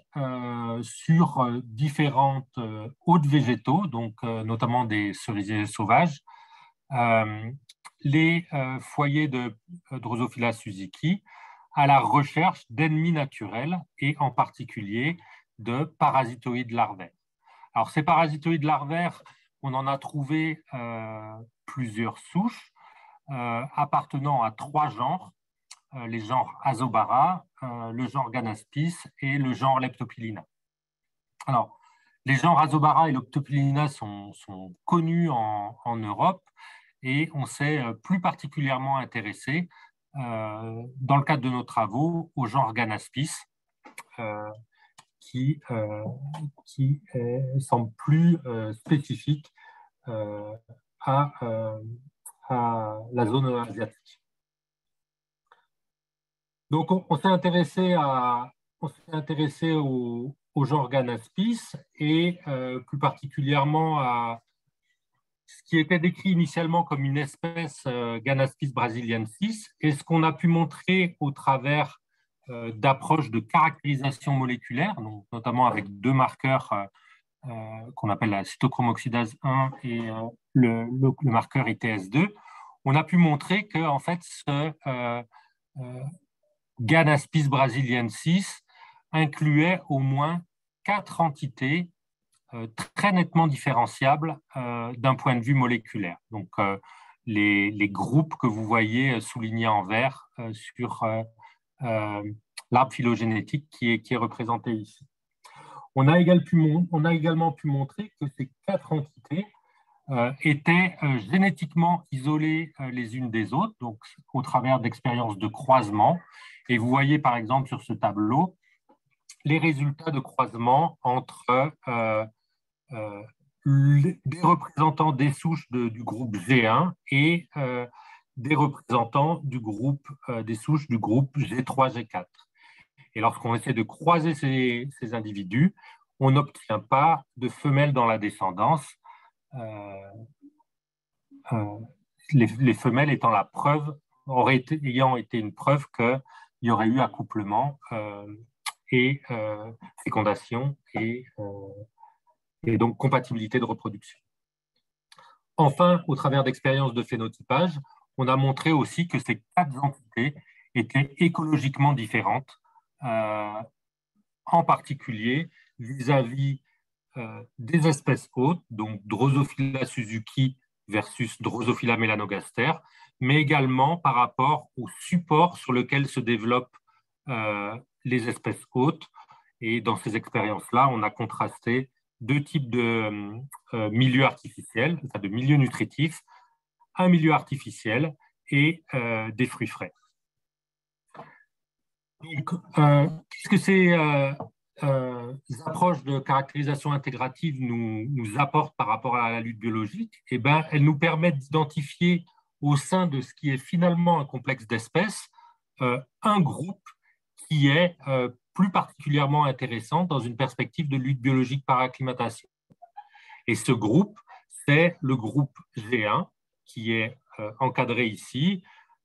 sur différentes hôtes végétaux, donc notamment des cerisiers sauvages, les foyers de Drosophila suzuki à la recherche d'ennemis naturels et en particulier de parasitoïdes larvaires. Alors, ces parasitoïdes larvaires, on en a trouvé plusieurs souches appartenant à 3 genres, les genres Azobara, le genre Ganaspis et le genre Leptopilina. Alors, les genres Azobara et Leptopilina sont connus en Europe et on s'est plus particulièrement intéressé dans le cadre de nos travaux au genre Ganaspis qui semble plus spécifique à la zone asiatique. Donc, on s'est intéressé au genre Ganaspis et plus particulièrement à ce qui était décrit initialement comme une espèce Ganaspis brasiliensis et ce qu'on a pu montrer au travers d'approches de caractérisation moléculaire, donc notamment avec 2 marqueurs qu'on appelle la cytochromoxydase 1 et le marqueur ITS2. On a pu montrer que en fait, ce Ganaspis brasiliensis incluait au moins 4 entités très nettement différenciables d'un point de vue moléculaire. Donc, les groupes que vous voyez soulignés en vert sur l'arbre phylogénétique qui est représenté ici. On a également pu montrer que ces 4 entités étaient génétiquement isolées les unes des autres, donc au travers d'expériences de croisement. Et vous voyez par exemple sur ce tableau les résultats de croisement entre des représentants des souches du groupe G1 et des représentants des souches du groupe G3, G4. Et lorsqu'on essaie de croiser ces individus, on n'obtient pas de femelles dans la descendance, les femelles étant la preuve, ayant été une preuve qu'il y aurait eu accouplement et fécondation et donc compatibilité de reproduction. Enfin, au travers d'expériences de phénotypage, on a montré aussi que ces 4 entités étaient écologiquement différentes, en particulier vis-à-vis des espèces hôtes, donc Drosophila suzuki versus Drosophila melanogaster, mais également par rapport au support sur lequel se développent les espèces hôtes. Et dans ces expériences-là, on a contrasté 2 types de milieux artificiels, de milieux nutritifs, un milieu artificiel et des fruits frais. Donc, qu'est-ce que ces approches de caractérisation intégrative nous apportent par rapport à la lutte biologique? Eh bien, elles nous permettent d'identifier au sein de ce qui est finalement un complexe d'espèces un groupe qui est plus particulièrement intéressant dans une perspective de lutte biologique par acclimatation. Et ce groupe, c'est le groupe G1, qui est encadré ici,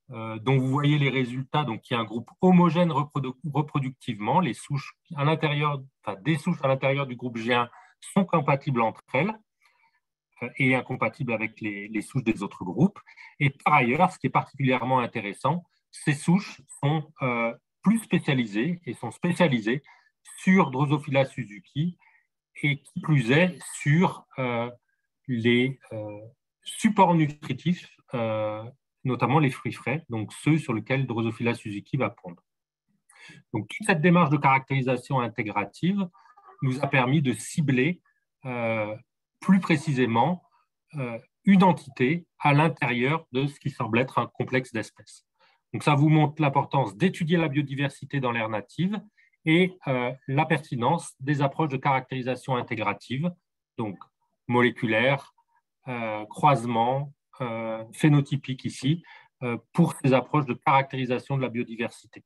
dont vous voyez les résultats, donc il y a un groupe homogène reproductivement, les souches à l'intérieur, des souches à l'intérieur du groupe G1 sont compatibles entre elles et incompatibles avec les souches des autres groupes. Et par ailleurs, ce qui est particulièrement intéressant, ces souches sont plus spécialisées et sont spécialisées sur Drosophila suzuki et qui plus est sur les supports nutritifs, notamment les fruits frais, donc ceux sur lesquels Drosophila suzuki va pondre. Donc toute cette démarche de caractérisation intégrative nous a permis de cibler plus précisément une entité à l'intérieur de ce qui semble être un complexe d'espèces. Donc ça vous montre l'importance d'étudier la biodiversité dans l'ère native et la pertinence des approches de caractérisation intégrative, donc moléculaire, croisement, phénotypique ici, pour ces approches de caractérisation de la biodiversité.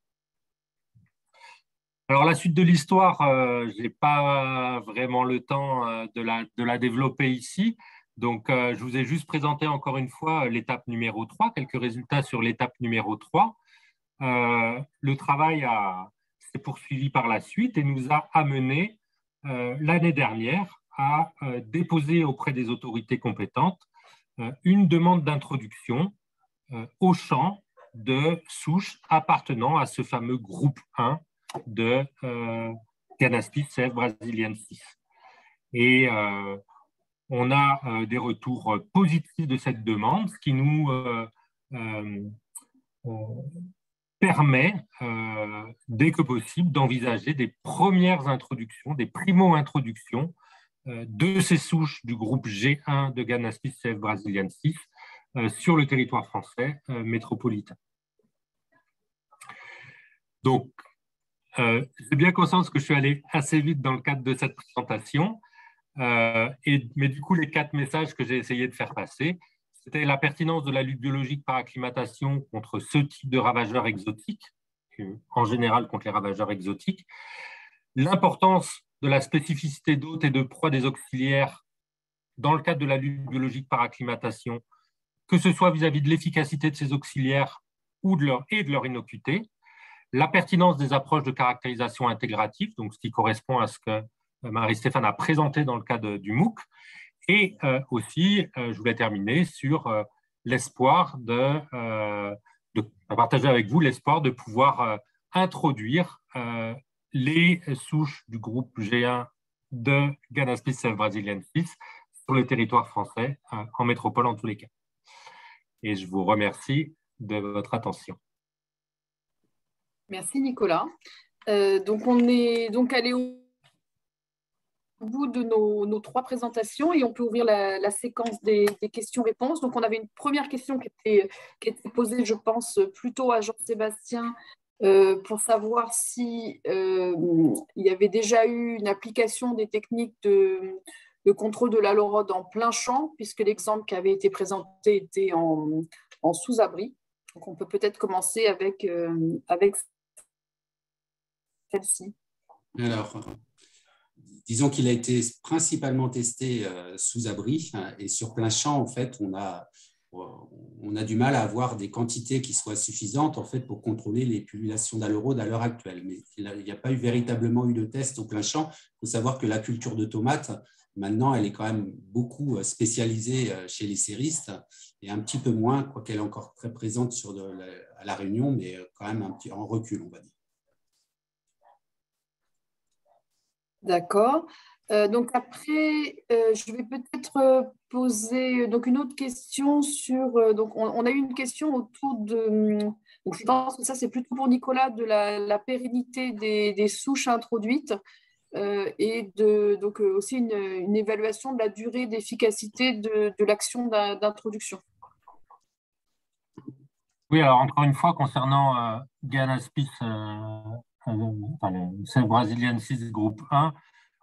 Alors la suite de l'histoire, je n'ai pas vraiment le temps de la développer ici. Donc, je vous ai juste présenté encore une fois l'étape numéro 3, quelques résultats sur l'étape numéro 3. Le travail s'est poursuivi par la suite et nous a amené l'année dernière à déposer auprès des autorités compétentes une demande d'introduction au champ de souches appartenant à ce fameux groupe 1 de Ganaspis cf. Brasiliensis. Et on a des retours positifs de cette demande, ce qui nous permet, dès que possible, d'envisager des premières introductions, des primo-introductions de ces souches du groupe G1 de Ganaspis cf. Brasiliensis sur le territoire français métropolitain. Donc, j'ai bien conscience que je suis allé assez vite dans le cadre de cette présentation. Mais du coup, les 4 messages que j'ai essayé de faire passer, c'était la pertinence de la lutte biologique par acclimatation contre ce type de ravageurs exotiques, en général contre les ravageurs exotiques, l'importance de la spécificité d'hôtes et de proies des auxiliaires dans le cadre de la lutte biologique par acclimatation, que ce soit vis-à-vis de l'efficacité de ces auxiliaires ou de leur innocuité, la pertinence des approches de caractérisation intégrative, donc ce qui correspond à ce que Marie-Stéphane a présenté dans le cadre du MOOC, et aussi, je voulais terminer sur l'espoir de partager avec vous l'espoir de pouvoir introduire les souches du groupe G1 de Ganaspis cf. Brasiliensis sur le territoire français, en métropole en tous les cas. Et je vous remercie de votre attention. Merci Nicolas. Donc, on est donc allé au bout de nos 3 présentations et on peut ouvrir la séquence des questions-réponses. Donc, on avait une première question qui était posée, je pense, plutôt à Jean-Sébastien pour savoir si il y avait déjà eu une application des techniques de contrôle de l'alorode en plein champ, puisque l'exemple qui avait été présenté était en sous-abri. Donc, on peut peut-être commencer avec celle-ci. Alors, disons qu'il a été principalement testé sous abri et sur plein champ, en fait, on a du mal à avoir des quantités qui soient suffisantes en fait, pour contrôler les pullulations d'alorode à l'heure actuelle. Mais il n'y a pas véritablement eu de test au plein champ. Il faut savoir que la culture de tomates, maintenant, elle est quand même beaucoup spécialisée chez les serristes et un petit peu moins, quoiqu'elle est encore très présente à La Réunion, mais quand même un petit en recul, on va dire. D'accord. Donc après, je vais peut-être poser donc une autre question sur. Donc on a eu une question autour de. Donc je pense que ça c'est plutôt pour Nicolas de la pérennité des souches introduites et donc aussi une évaluation de la durée d'efficacité de l'action d'introduction. Oui, alors encore une fois, concernant Ganaspis, le brasiliensis groupe 1,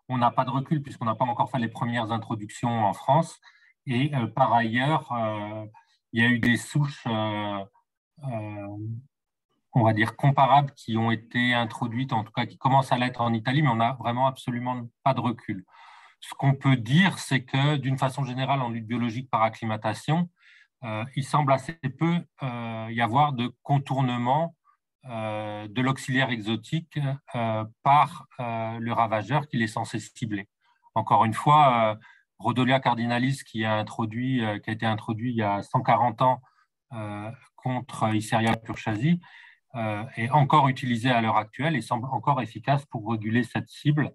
on n'a pas de recul puisqu'on n'a pas encore fait les premières introductions en France. Et par ailleurs, il y a eu des souches, on va dire, comparables qui ont été introduites, en tout cas qui commencent à l'être en Italie, mais on n'a vraiment absolument pas de recul. Ce qu'on peut dire, c'est que d'une façon générale, en lutte biologique par acclimatation, il semble assez peu y avoir de contournement de l'auxiliaire exotique par le ravageur qu'il est censé cibler. Encore une fois, Rhodolia cardinalis, qui a été introduit il y a 140 ans contre Isseria purchasi, est encore utilisé à l'heure actuelle et semble encore efficace pour réguler cette cible.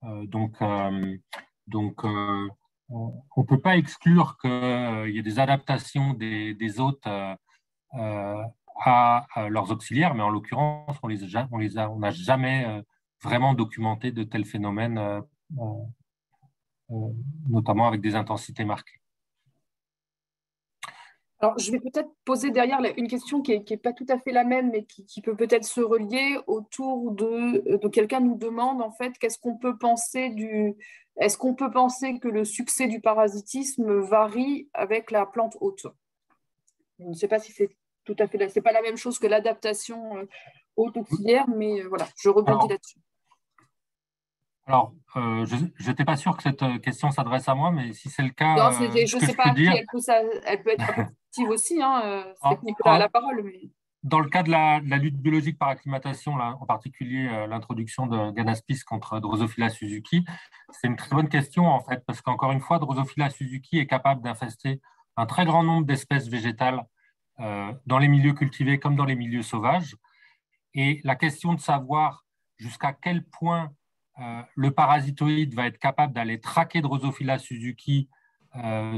Donc, on ne peut pas exclure qu'il y ait des adaptations des hôtes à leurs auxiliaires, mais en l'occurrence, on n'a jamais vraiment documenté de tels phénomènes, notamment avec des intensités marquées. Alors, je vais peut-être poser derrière une question qui n'est pas tout à fait la même, mais qui peut peut-être se relier autour de quelqu'un nous demande, en fait, est-ce qu'on peut penser que le succès du parasitisme varie avec la plante hôte? Je ne sais pas si c'est tout à fait c'est pas la même chose que l'adaptation hôte auxiliaire, mais voilà, je rebondis là-dessus. Alors, je n'étais pas sûr que cette question s'adresse à moi, mais si c'est le cas, non, je ne sais pas à qui elle peut être applicable aussi. C'est Nicolas à la parole. Mais... Dans le cas de la lutte biologique par acclimatation, là, en particulier l'introduction de Ganaspis contre Drosophila suzuki, c'est une très bonne question en fait, parce qu'encore une fois, Drosophila suzuki est capable d'infester un très grand nombre d'espèces végétales dans les milieux cultivés comme dans les milieux sauvages. Et la question de savoir jusqu'à quel point le parasitoïde va être capable d'aller traquer Drosophila suzuki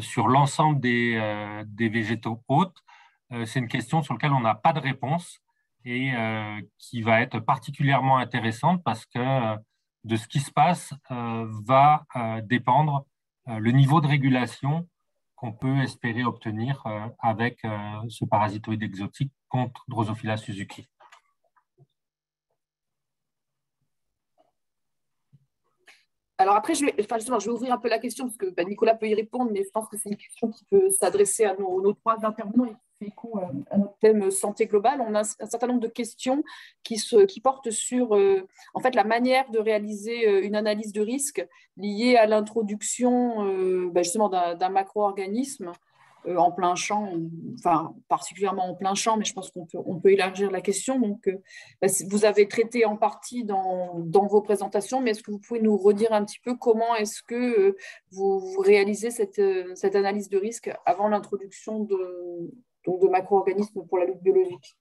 sur l'ensemble des végétaux hôtes, c'est une question sur laquelle on n'a pas de réponse et qui va être particulièrement intéressante parce que de ce qui se passe va dépendre le niveau de régulation qu'on peut espérer obtenir avec ce parasitoïde exotique contre Drosophila suzuki. Alors après, je vais ouvrir un peu la question parce que Nicolas peut y répondre, mais je pense que c'est une question qui peut s'adresser à nos 3 intervenants et qui fait écho à notre thème santé globale. On a un certain nombre de questions qui portent sur en fait, la manière de réaliser une analyse de risque liée à l'introduction justement d'un macro-organisme en plein champ, enfin particulièrement en plein champ, mais je pense qu'on peut élargir la question. Donc, vous avez traité en partie dans vos présentations, mais est-ce que vous pouvez nous redire un petit peu comment est-ce que vous réalisez cette analyse de risque avant l'introduction de macro-organismes pour la lutte biologique?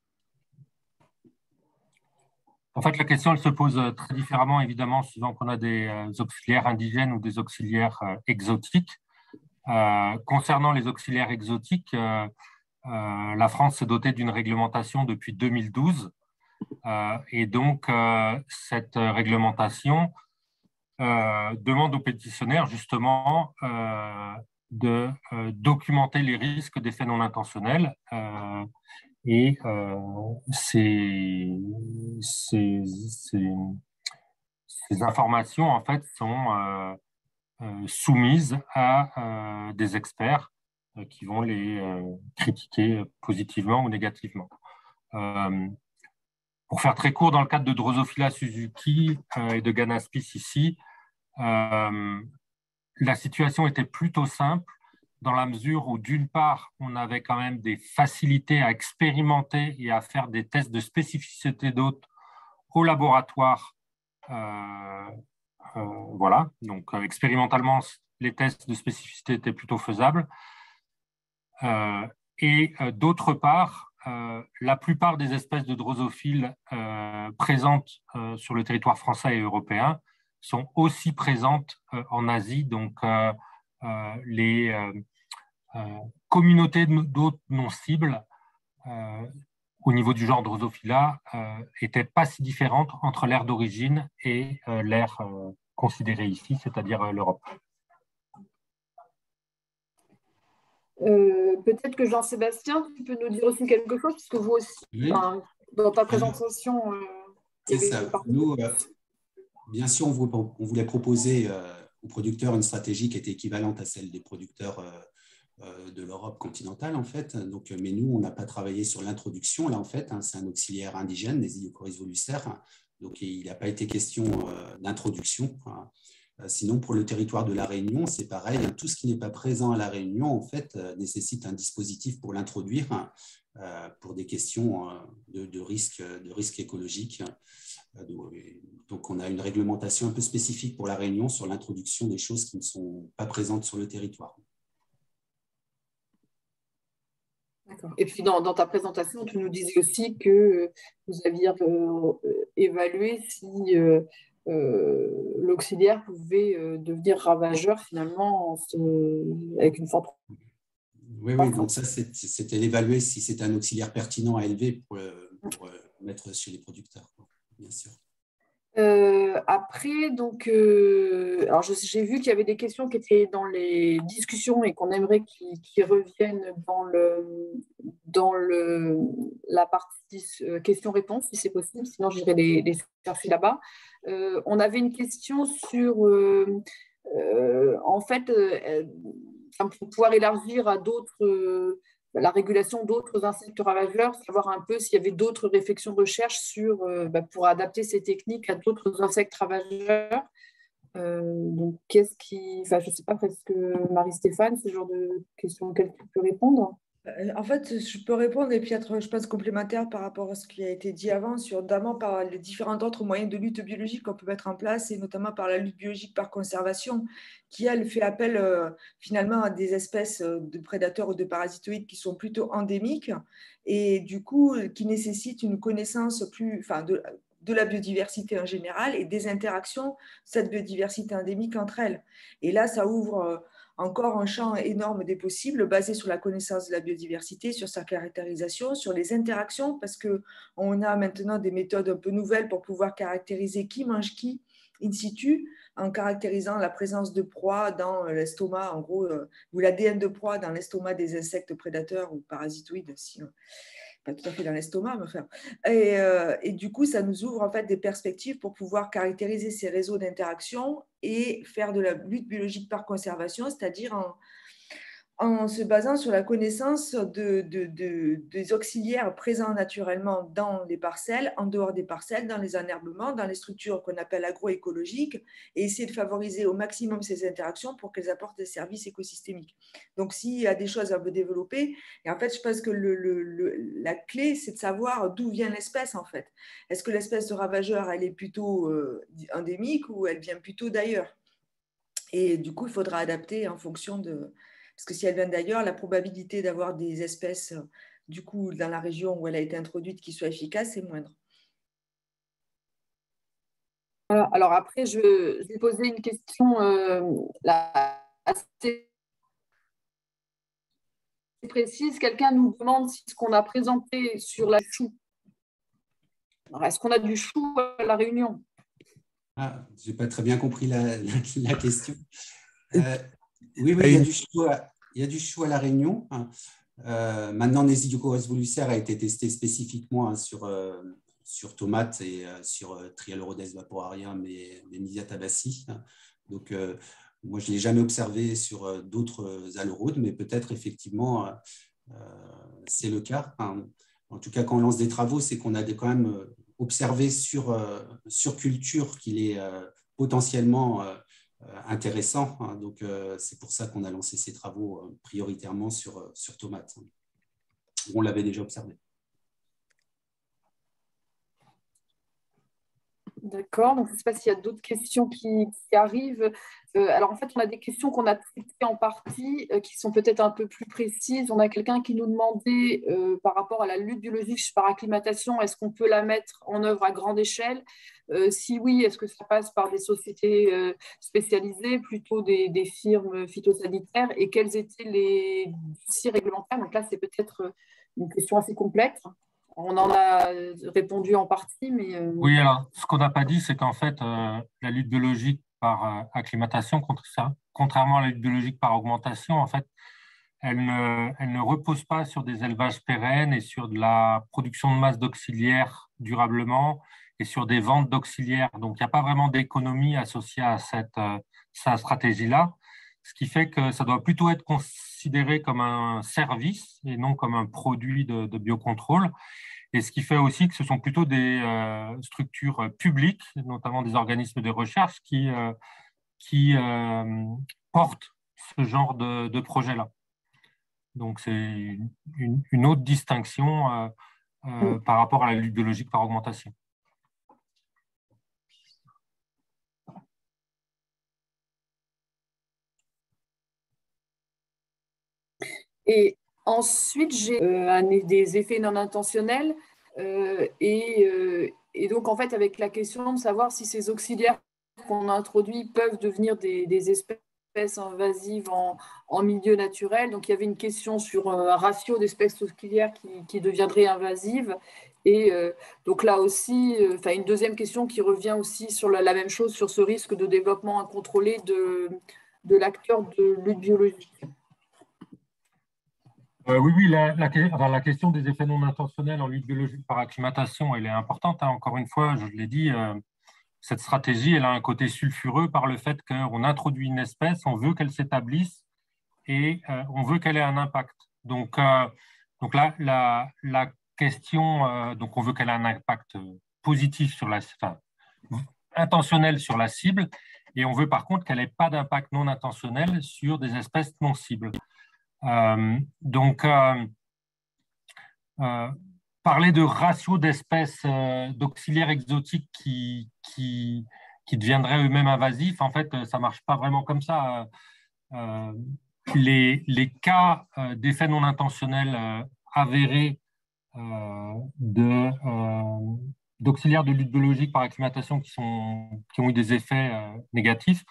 En fait, la question elle se pose très différemment, évidemment, suivant qu'on a des auxiliaires indigènes ou des auxiliaires exotiques. Concernant les auxiliaires exotiques, la France s'est dotée d'une réglementation depuis 2012 Et donc, cette réglementation demande aux pétitionnaires justement de documenter les risques d'effets non intentionnels et ces informations en fait sont soumises à des experts qui vont les critiquer positivement ou négativement. Pour faire très court, dans le cadre de Drosophila suzuki et de Ganaspis ici, la situation était plutôt simple dans la mesure où, d'une part, on avait quand même des facilités à expérimenter et à faire des tests de spécificité d'hôtes au laboratoire. Voilà, donc expérimentalement, les tests de spécificité étaient plutôt faisables. Et d'autre part, la plupart des espèces de drosophiles présentes sur le territoire français et européen sont aussi présentes en Asie. Donc, les communautés d'hôtes non cibles au niveau du genre Drosophila n'étaient pas si différentes entre l'aire d'origine et l'aire considérée ici, c'est-à-dire l'Europe. Peut-être que Jean-Sébastien, tu peux nous dire aussi quelque chose, puisque vous aussi, Oui. dans ta présentation, c'est ça. Nous, bien sûr, on voulait proposer aux producteurs une stratégie qui était équivalente à celle des producteurs de l'Europe continentale, en fait. Donc, mais nous, on n'a pas travaillé sur l'introduction, là, en fait. Hein, c'est un auxiliaire indigène, les Iliocoris volucères. Donc, il n'a pas été question d'introduction. Hein. Sinon, pour le territoire de la Réunion, c'est pareil. Hein, tout ce qui n'est pas présent à la Réunion, en fait, nécessite un dispositif pour l'introduire pour des questions de risque écologique. Donc, on a une réglementation un peu spécifique pour la Réunion sur l'introduction des choses qui ne sont pas présentes sur le territoire. Et puis, dans ta présentation, tu nous disais aussi que vous aviez évalué si l'auxiliaire pouvait devenir ravageur finalement avec une forte... Oui, donc ça, c'était l'évaluer si c'était un auxiliaire pertinent à élever pour mettre chez les producteurs, bien sûr. Après, donc, alors j'ai vu qu'il y avait des questions qui étaient dans les discussions et qu'on aimerait qu'ils reviennent dans la partie questions-réponses, si c'est possible, sinon j'irai les chercher là-bas. On avait une question sur, en fait, pour pouvoir élargir à d'autres... la régulation d'autres insectes ravageurs, savoir un peu s'il y avait d'autres réflexions de recherche pour adapter ces techniques à d'autres insectes ravageurs. Donc, je ne sais pas, est-ce que Marie-Stéphane, c'est le genre de questions auxquelles tu peux répondre? En fait, je peux répondre et puis être, je pense, complémentaire par rapport à ce qui a été dit avant, notamment par les différents autres moyens de lutte biologique qu'on peut mettre en place, et notamment par la lutte biologique par conservation, qui, elle, fait appel finalement à des espèces de prédateurs ou de parasitoïdes qui sont plutôt endémiques et du coup, qui nécessitent une connaissance de la biodiversité en général et des interactions de cette biodiversité endémique entre elles. Et là, ça ouvre... encore un champ énorme des possibles basé sur la connaissance de la biodiversité, sur sa caractérisation, sur les interactions, parce qu'on a maintenant des méthodes un peu nouvelles pour pouvoir caractériser qui mange qui in situ, en caractérisant la présence de proies dans l'estomac, en gros, ou l'ADN de proie dans l'estomac des insectes prédateurs ou parasitoïdes, pas tout à fait dans l'estomac, mais enfin. Et du coup, ça nous ouvre en fait des perspectives pour pouvoir caractériser ces réseaux d'interaction et faire de la lutte biologique par conservation, c'est-à-dire en se basant sur la connaissance des auxiliaires présents naturellement dans les parcelles, en dehors des parcelles, dans les enherbements, dans les structures qu'on appelle agroécologiques, et essayer de favoriser au maximum ces interactions pour qu'elles apportent des services écosystémiques. Donc, s'il y a des choses à développer, et en fait, je pense que la clé, c'est de savoir d'où vient l'espèce, en fait. Est-ce que l'espèce de ravageur, elle est plutôt endémique ou elle vient plutôt d'ailleurs? Et du coup, il faudra adapter en fonction de... Parce que si elle vient d'ailleurs, la probabilité d'avoir des espèces, du coup, dans la région où elle a été introduite, qui soient efficaces, est moindre. Alors après, je vais poser une question assez précise. Quelqu'un nous demande si ce qu'on a présenté sur la chou Est-ce qu'on a du chou à La Réunion? Ah, je n'ai pas très bien compris la question. Oui, il y a du chou à La Réunion. Maintenant, Nesidicoris volucea a été testé spécifiquement sur tomates et sur Trialorodes vaporarium et Nemesia tabaci. Donc, moi, je ne l'ai jamais observé sur d'autres aleurodes, mais peut-être effectivement, c'est le cas. En tout cas, quand on lance des travaux, c'est qu'on a quand même observé sur culture qu'il est potentiellement intéressant. Donc, c'est pour ça qu'on a lancé ces travaux prioritairement sur tomates. On l'avait déjà observé. D'accord, donc je ne sais pas s'il y a d'autres questions qui arrivent. Alors en fait, on a des questions qu'on a traitées en partie, qui sont peut-être un peu plus précises. On a quelqu'un qui nous demandait par rapport à la lutte biologique par acclimatation, est-ce qu'on peut la mettre en œuvre à grande échelle? Si oui, est-ce que ça passe par des sociétés spécialisées, plutôt des firmes phytosanitaires? Et quels étaient les dossiers réglementaires? Donc là, c'est peut-être une question assez complexe. On en a répondu en partie, mais… Oui, alors, ce qu'on n'a pas dit, c'est qu'en fait, la lutte biologique par acclimatation, contrairement à la lutte biologique par augmentation, en fait, elle ne repose pas sur des élevages pérennes et sur de la production de masse d'auxiliaires durablement et sur des ventes d'auxiliaires. Donc, il n'y a pas vraiment d'économie associée à cette stratégie-là, ce qui fait que ça doit plutôt être considéré comme un service et non comme un produit de biocontrôle. Et ce qui fait aussi que ce sont plutôt des structures publiques, notamment des organismes de recherche, qui portent ce genre de projet-là. Donc, c'est une autre distinction par rapport à la lutte biologique par augmentation. Et ensuite, j'ai des effets non intentionnels et donc, en fait, avec la question de savoir si ces auxiliaires qu'on a introduits peuvent devenir des espèces invasives en milieu naturel. Donc, il y avait une question sur un ratio d'espèces auxiliaires qui deviendraient invasives. Et donc là aussi, une deuxième question qui revient aussi sur la même chose, sur ce risque de développement incontrôlé de l'acteur de lutte biologique. Oui, la question des effets non intentionnels en lutte biologique par acclimatation, elle est importante. Encore une fois, je l'ai dit, cette stratégie, elle a un côté sulfureux par le fait qu'on introduit une espèce, on veut qu'elle s'établisse et on veut qu'elle ait un impact. Donc là, la question, donc on veut qu'elle ait un impact positif intentionnel sur la cible, et on veut par contre qu'elle n'ait pas d'impact non intentionnel sur des espèces non cibles. Parler de ratio d'espèces d'auxiliaires exotiques qui deviendraient eux-mêmes invasifs, en fait, ça ne marche pas vraiment comme ça. Les cas d'effets non intentionnels avérés d'auxiliaires de lutte biologique par acclimatation qui ont eu des effets négatifs,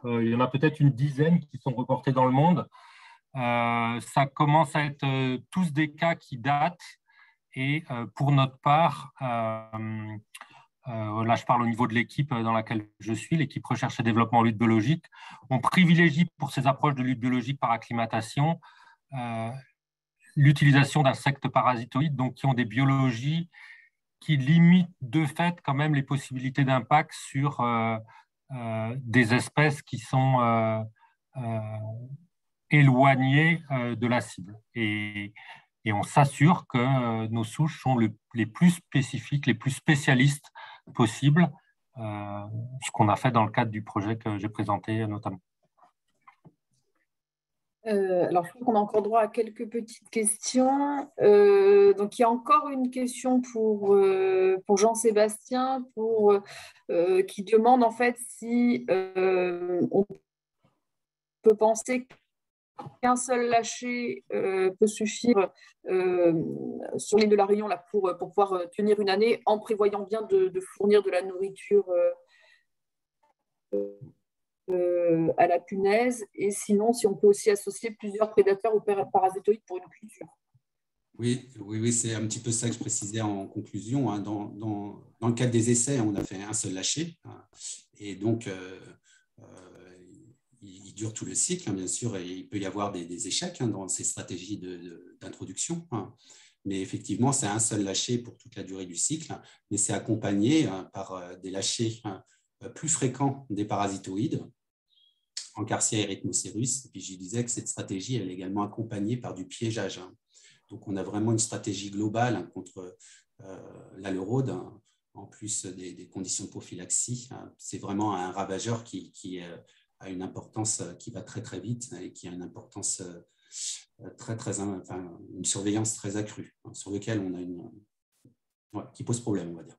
il y en a peut-être une dizaine qui sont reportés dans le monde. Ça commence à être tous des cas qui datent et pour notre part, là je parle au niveau de l'équipe dans laquelle je suis, l'équipe recherche et développement en lutte biologique, on privilégie pour ces approches de lutte biologique par acclimatation l'utilisation d'insectes parasitoïdes, donc qui ont des biologies qui limitent de fait quand même les possibilités d'impact sur des espèces qui sont éloignées de la cible. Et on s'assure que nos souches sont les plus spécifiques, les plus spécialistes possibles, ce qu'on a fait dans le cadre du projet que j'ai présenté notamment. Alors, je crois qu'on a encore droit à quelques petites questions. Donc, il y a encore une question pour Jean-Sébastien qui demande en fait si on peut penser qu'un seul lâcher peut suffire sur l'île de la Réunion là, pour pouvoir tenir une année en prévoyant bien de fournir de la nourriture à la punaise, et sinon si on peut aussi associer plusieurs prédateurs ou parasitoïdes pour une culture. Oui, c'est un petit peu ça que je précisais en conclusion. dans le cadre des essais, on a fait un seul lâcher. Et donc, il dure tout le cycle, bien sûr, et il peut y avoir des échecs dans ces stratégies d'introduction. Mais effectivement, c'est un seul lâcher pour toute la durée du cycle, mais c'est accompagné par des lâchers plus fréquents des parasitoïdes, Encarsia erythmocerus. Et puis, je disais que cette stratégie, elle est également accompagnée par du piégeage. Donc, on a vraiment une stratégie globale contre l'aleurode, en plus des conditions de prophylaxie. C'est vraiment un ravageur qui a une importance qui va très, très vite et qui a une importance une surveillance très accrue, sur lequel on a qui pose problème, on va dire.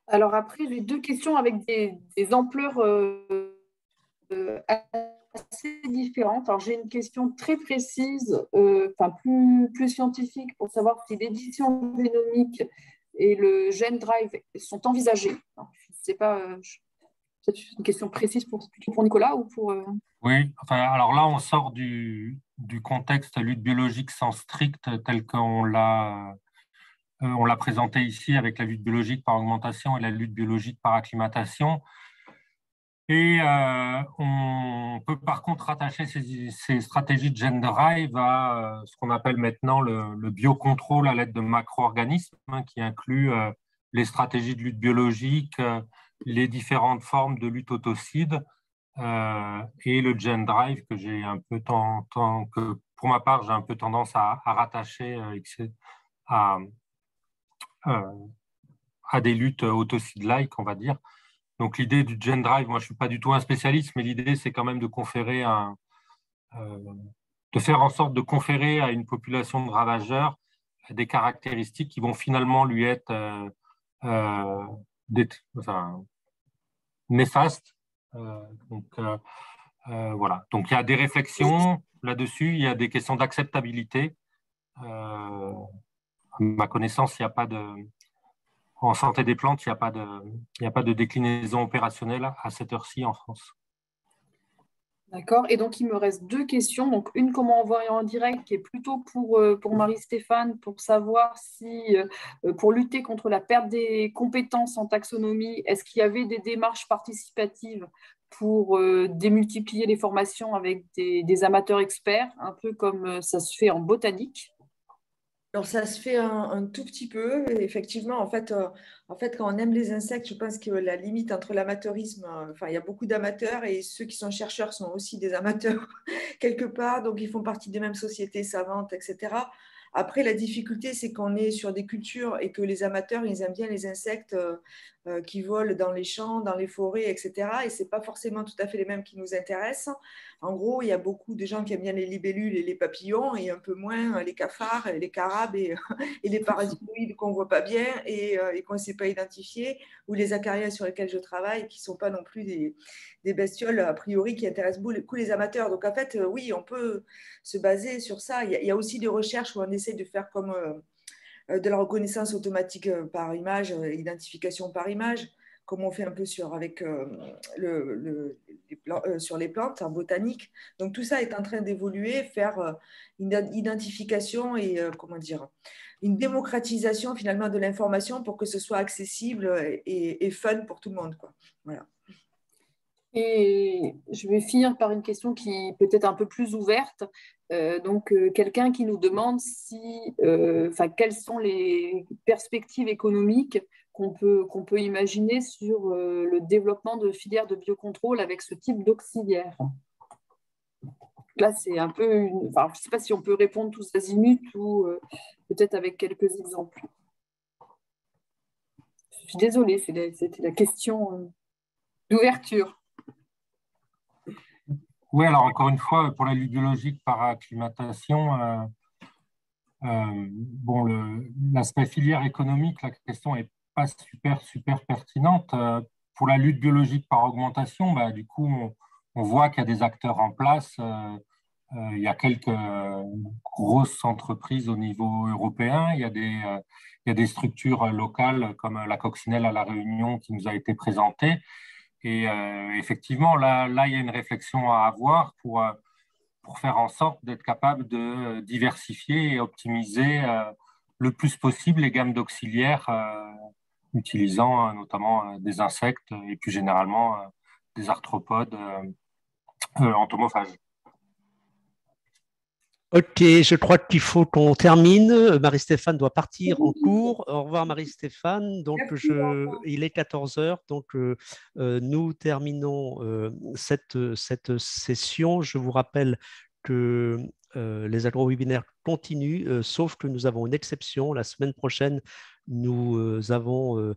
Alors après, j'ai 2 questions avec des ampleurs assez différentes. Alors j'ai une question très précise, plus scientifique, pour savoir si l'édition génomique et le Gen Drive sont envisagés. Alors, je ne sais pas, peut-être une question précise plutôt pour Nicolas ou pour… Oui, alors là, on sort du contexte lutte biologique sans strict tel qu'on l'a présenté ici avec la lutte biologique par augmentation et la lutte biologique par acclimatation. Et on peut par contre rattacher ces stratégies de Gen Drive à ce qu'on appelle maintenant le biocontrôle à l'aide de macro-organismes, qui inclut les stratégies de lutte biologique, les différentes formes de lutte autocide, et le Gen Drive que j'ai un peu que pour ma part j'ai un peu tendance à rattacher à des luttes autocide-like, on va dire. Donc l'idée du Gen Drive, moi je suis pas du tout un spécialiste, mais l'idée c'est quand même de conférer de faire en sorte de conférer à une population de ravageurs des caractéristiques qui vont finalement lui être néfastes. Voilà. Donc il y a des réflexions là-dessus, il y a des questions d'acceptabilité. À ma connaissance, il n'y a pas en santé des plantes, il n'y a pas de déclinaison opérationnelle à cette heure-ci en France. D'accord. Et donc, il me reste 2 questions. Donc, une, comment envoyer en direct, qui est plutôt pour Marie-Stéphane, pour savoir si, pour lutter contre la perte des compétences en taxonomie, est-ce qu'il y avait des démarches participatives pour démultiplier les formations avec des amateurs experts, un peu comme ça se fait en botanique? Alors, ça se fait un tout petit peu. Effectivement, en fait, quand on aime les insectes, je pense que la limite entre l'amateurisme, il y a beaucoup d'amateurs et ceux qui sont chercheurs sont aussi des amateurs quelque part. Donc, ils font partie des mêmes sociétés savantes, etc. Après, la difficulté, c'est qu'on est sur des cultures et que les amateurs, ils aiment bien les insectes qui volent dans les champs, dans les forêts, etc. Et ce n'est pas forcément tout à fait les mêmes qui nous intéressent. En gros, il y a beaucoup de gens qui aiment bien les libellules et les papillons et un peu moins les cafards, les carabes et les parasitoïdes qu'on ne voit pas bien et qu'on ne sait pas identifier, ou les acariens sur lesquels je travaille, qui ne sont pas non plus des bestioles a priori qui intéressent beaucoup les amateurs. Donc en fait, oui, on peut se baser sur ça. Il y a aussi des recherches où on essaie de faire comme de la reconnaissance automatique par image, identification par image, comme on fait un peu sur les plantes en botanique. Donc tout ça est en train d'évoluer, faire une identification et une démocratisation finalement de l'information pour que ce soit accessible et fun pour tout le monde, quoi. Voilà. Et je vais finir par une question qui peut être un peu plus ouverte. Quelqu'un qui nous demande quelles sont les perspectives économiques qu'on peut imaginer sur le développement de filières de biocontrôle avec ce type d'auxiliaire. Là, c'est un peu je ne sais pas si on peut répondre tous azimuts ou peut-être avec quelques exemples. Je suis désolée, c'était la question d'ouverture. Oui, alors encore une fois, pour la lutte biologique par acclimatation, l'aspect filière économique, la question n'est pas super pertinente. Pour la lutte biologique par augmentation, du coup, on voit qu'il y a des acteurs en place. Il y a quelques grosses entreprises au niveau européen. Il y a des structures locales comme la coccinelle à La Réunion qui nous a été présentée. Et effectivement, là, il y a une réflexion à avoir pour faire en sorte d'être capable de diversifier et optimiser le plus possible les gammes d'auxiliaires utilisant notamment des insectes et plus généralement des arthropodes entomophages. Ok, je crois qu'il faut qu'on termine. Marie-Stéphane doit partir en cours. Au revoir Marie-Stéphane. Donc, il est 14 heures. Donc, nous terminons cette session. Je vous rappelle que les agro-webinaires continuent, sauf que nous avons une exception. La semaine prochaine, nous devons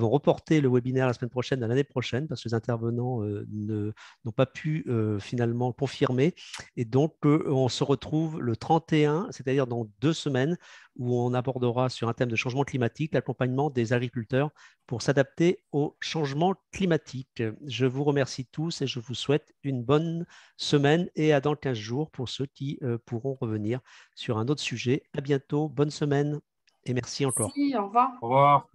reporter le webinaire la semaine prochaine à l'année prochaine parce que les intervenants n'ont pas pu finalement confirmer. Et donc, on se retrouve le 31, c'est-à-dire dans 2 semaines, où on abordera sur un thème de changement climatique l'accompagnement des agriculteurs pour s'adapter au changement climatique. Je vous remercie tous et je vous souhaite une bonne semaine et à dans 15 jours pour ceux qui pourront revenir sur un autre sujet. À bientôt, bonne semaine et merci encore. Merci, au revoir. Au revoir.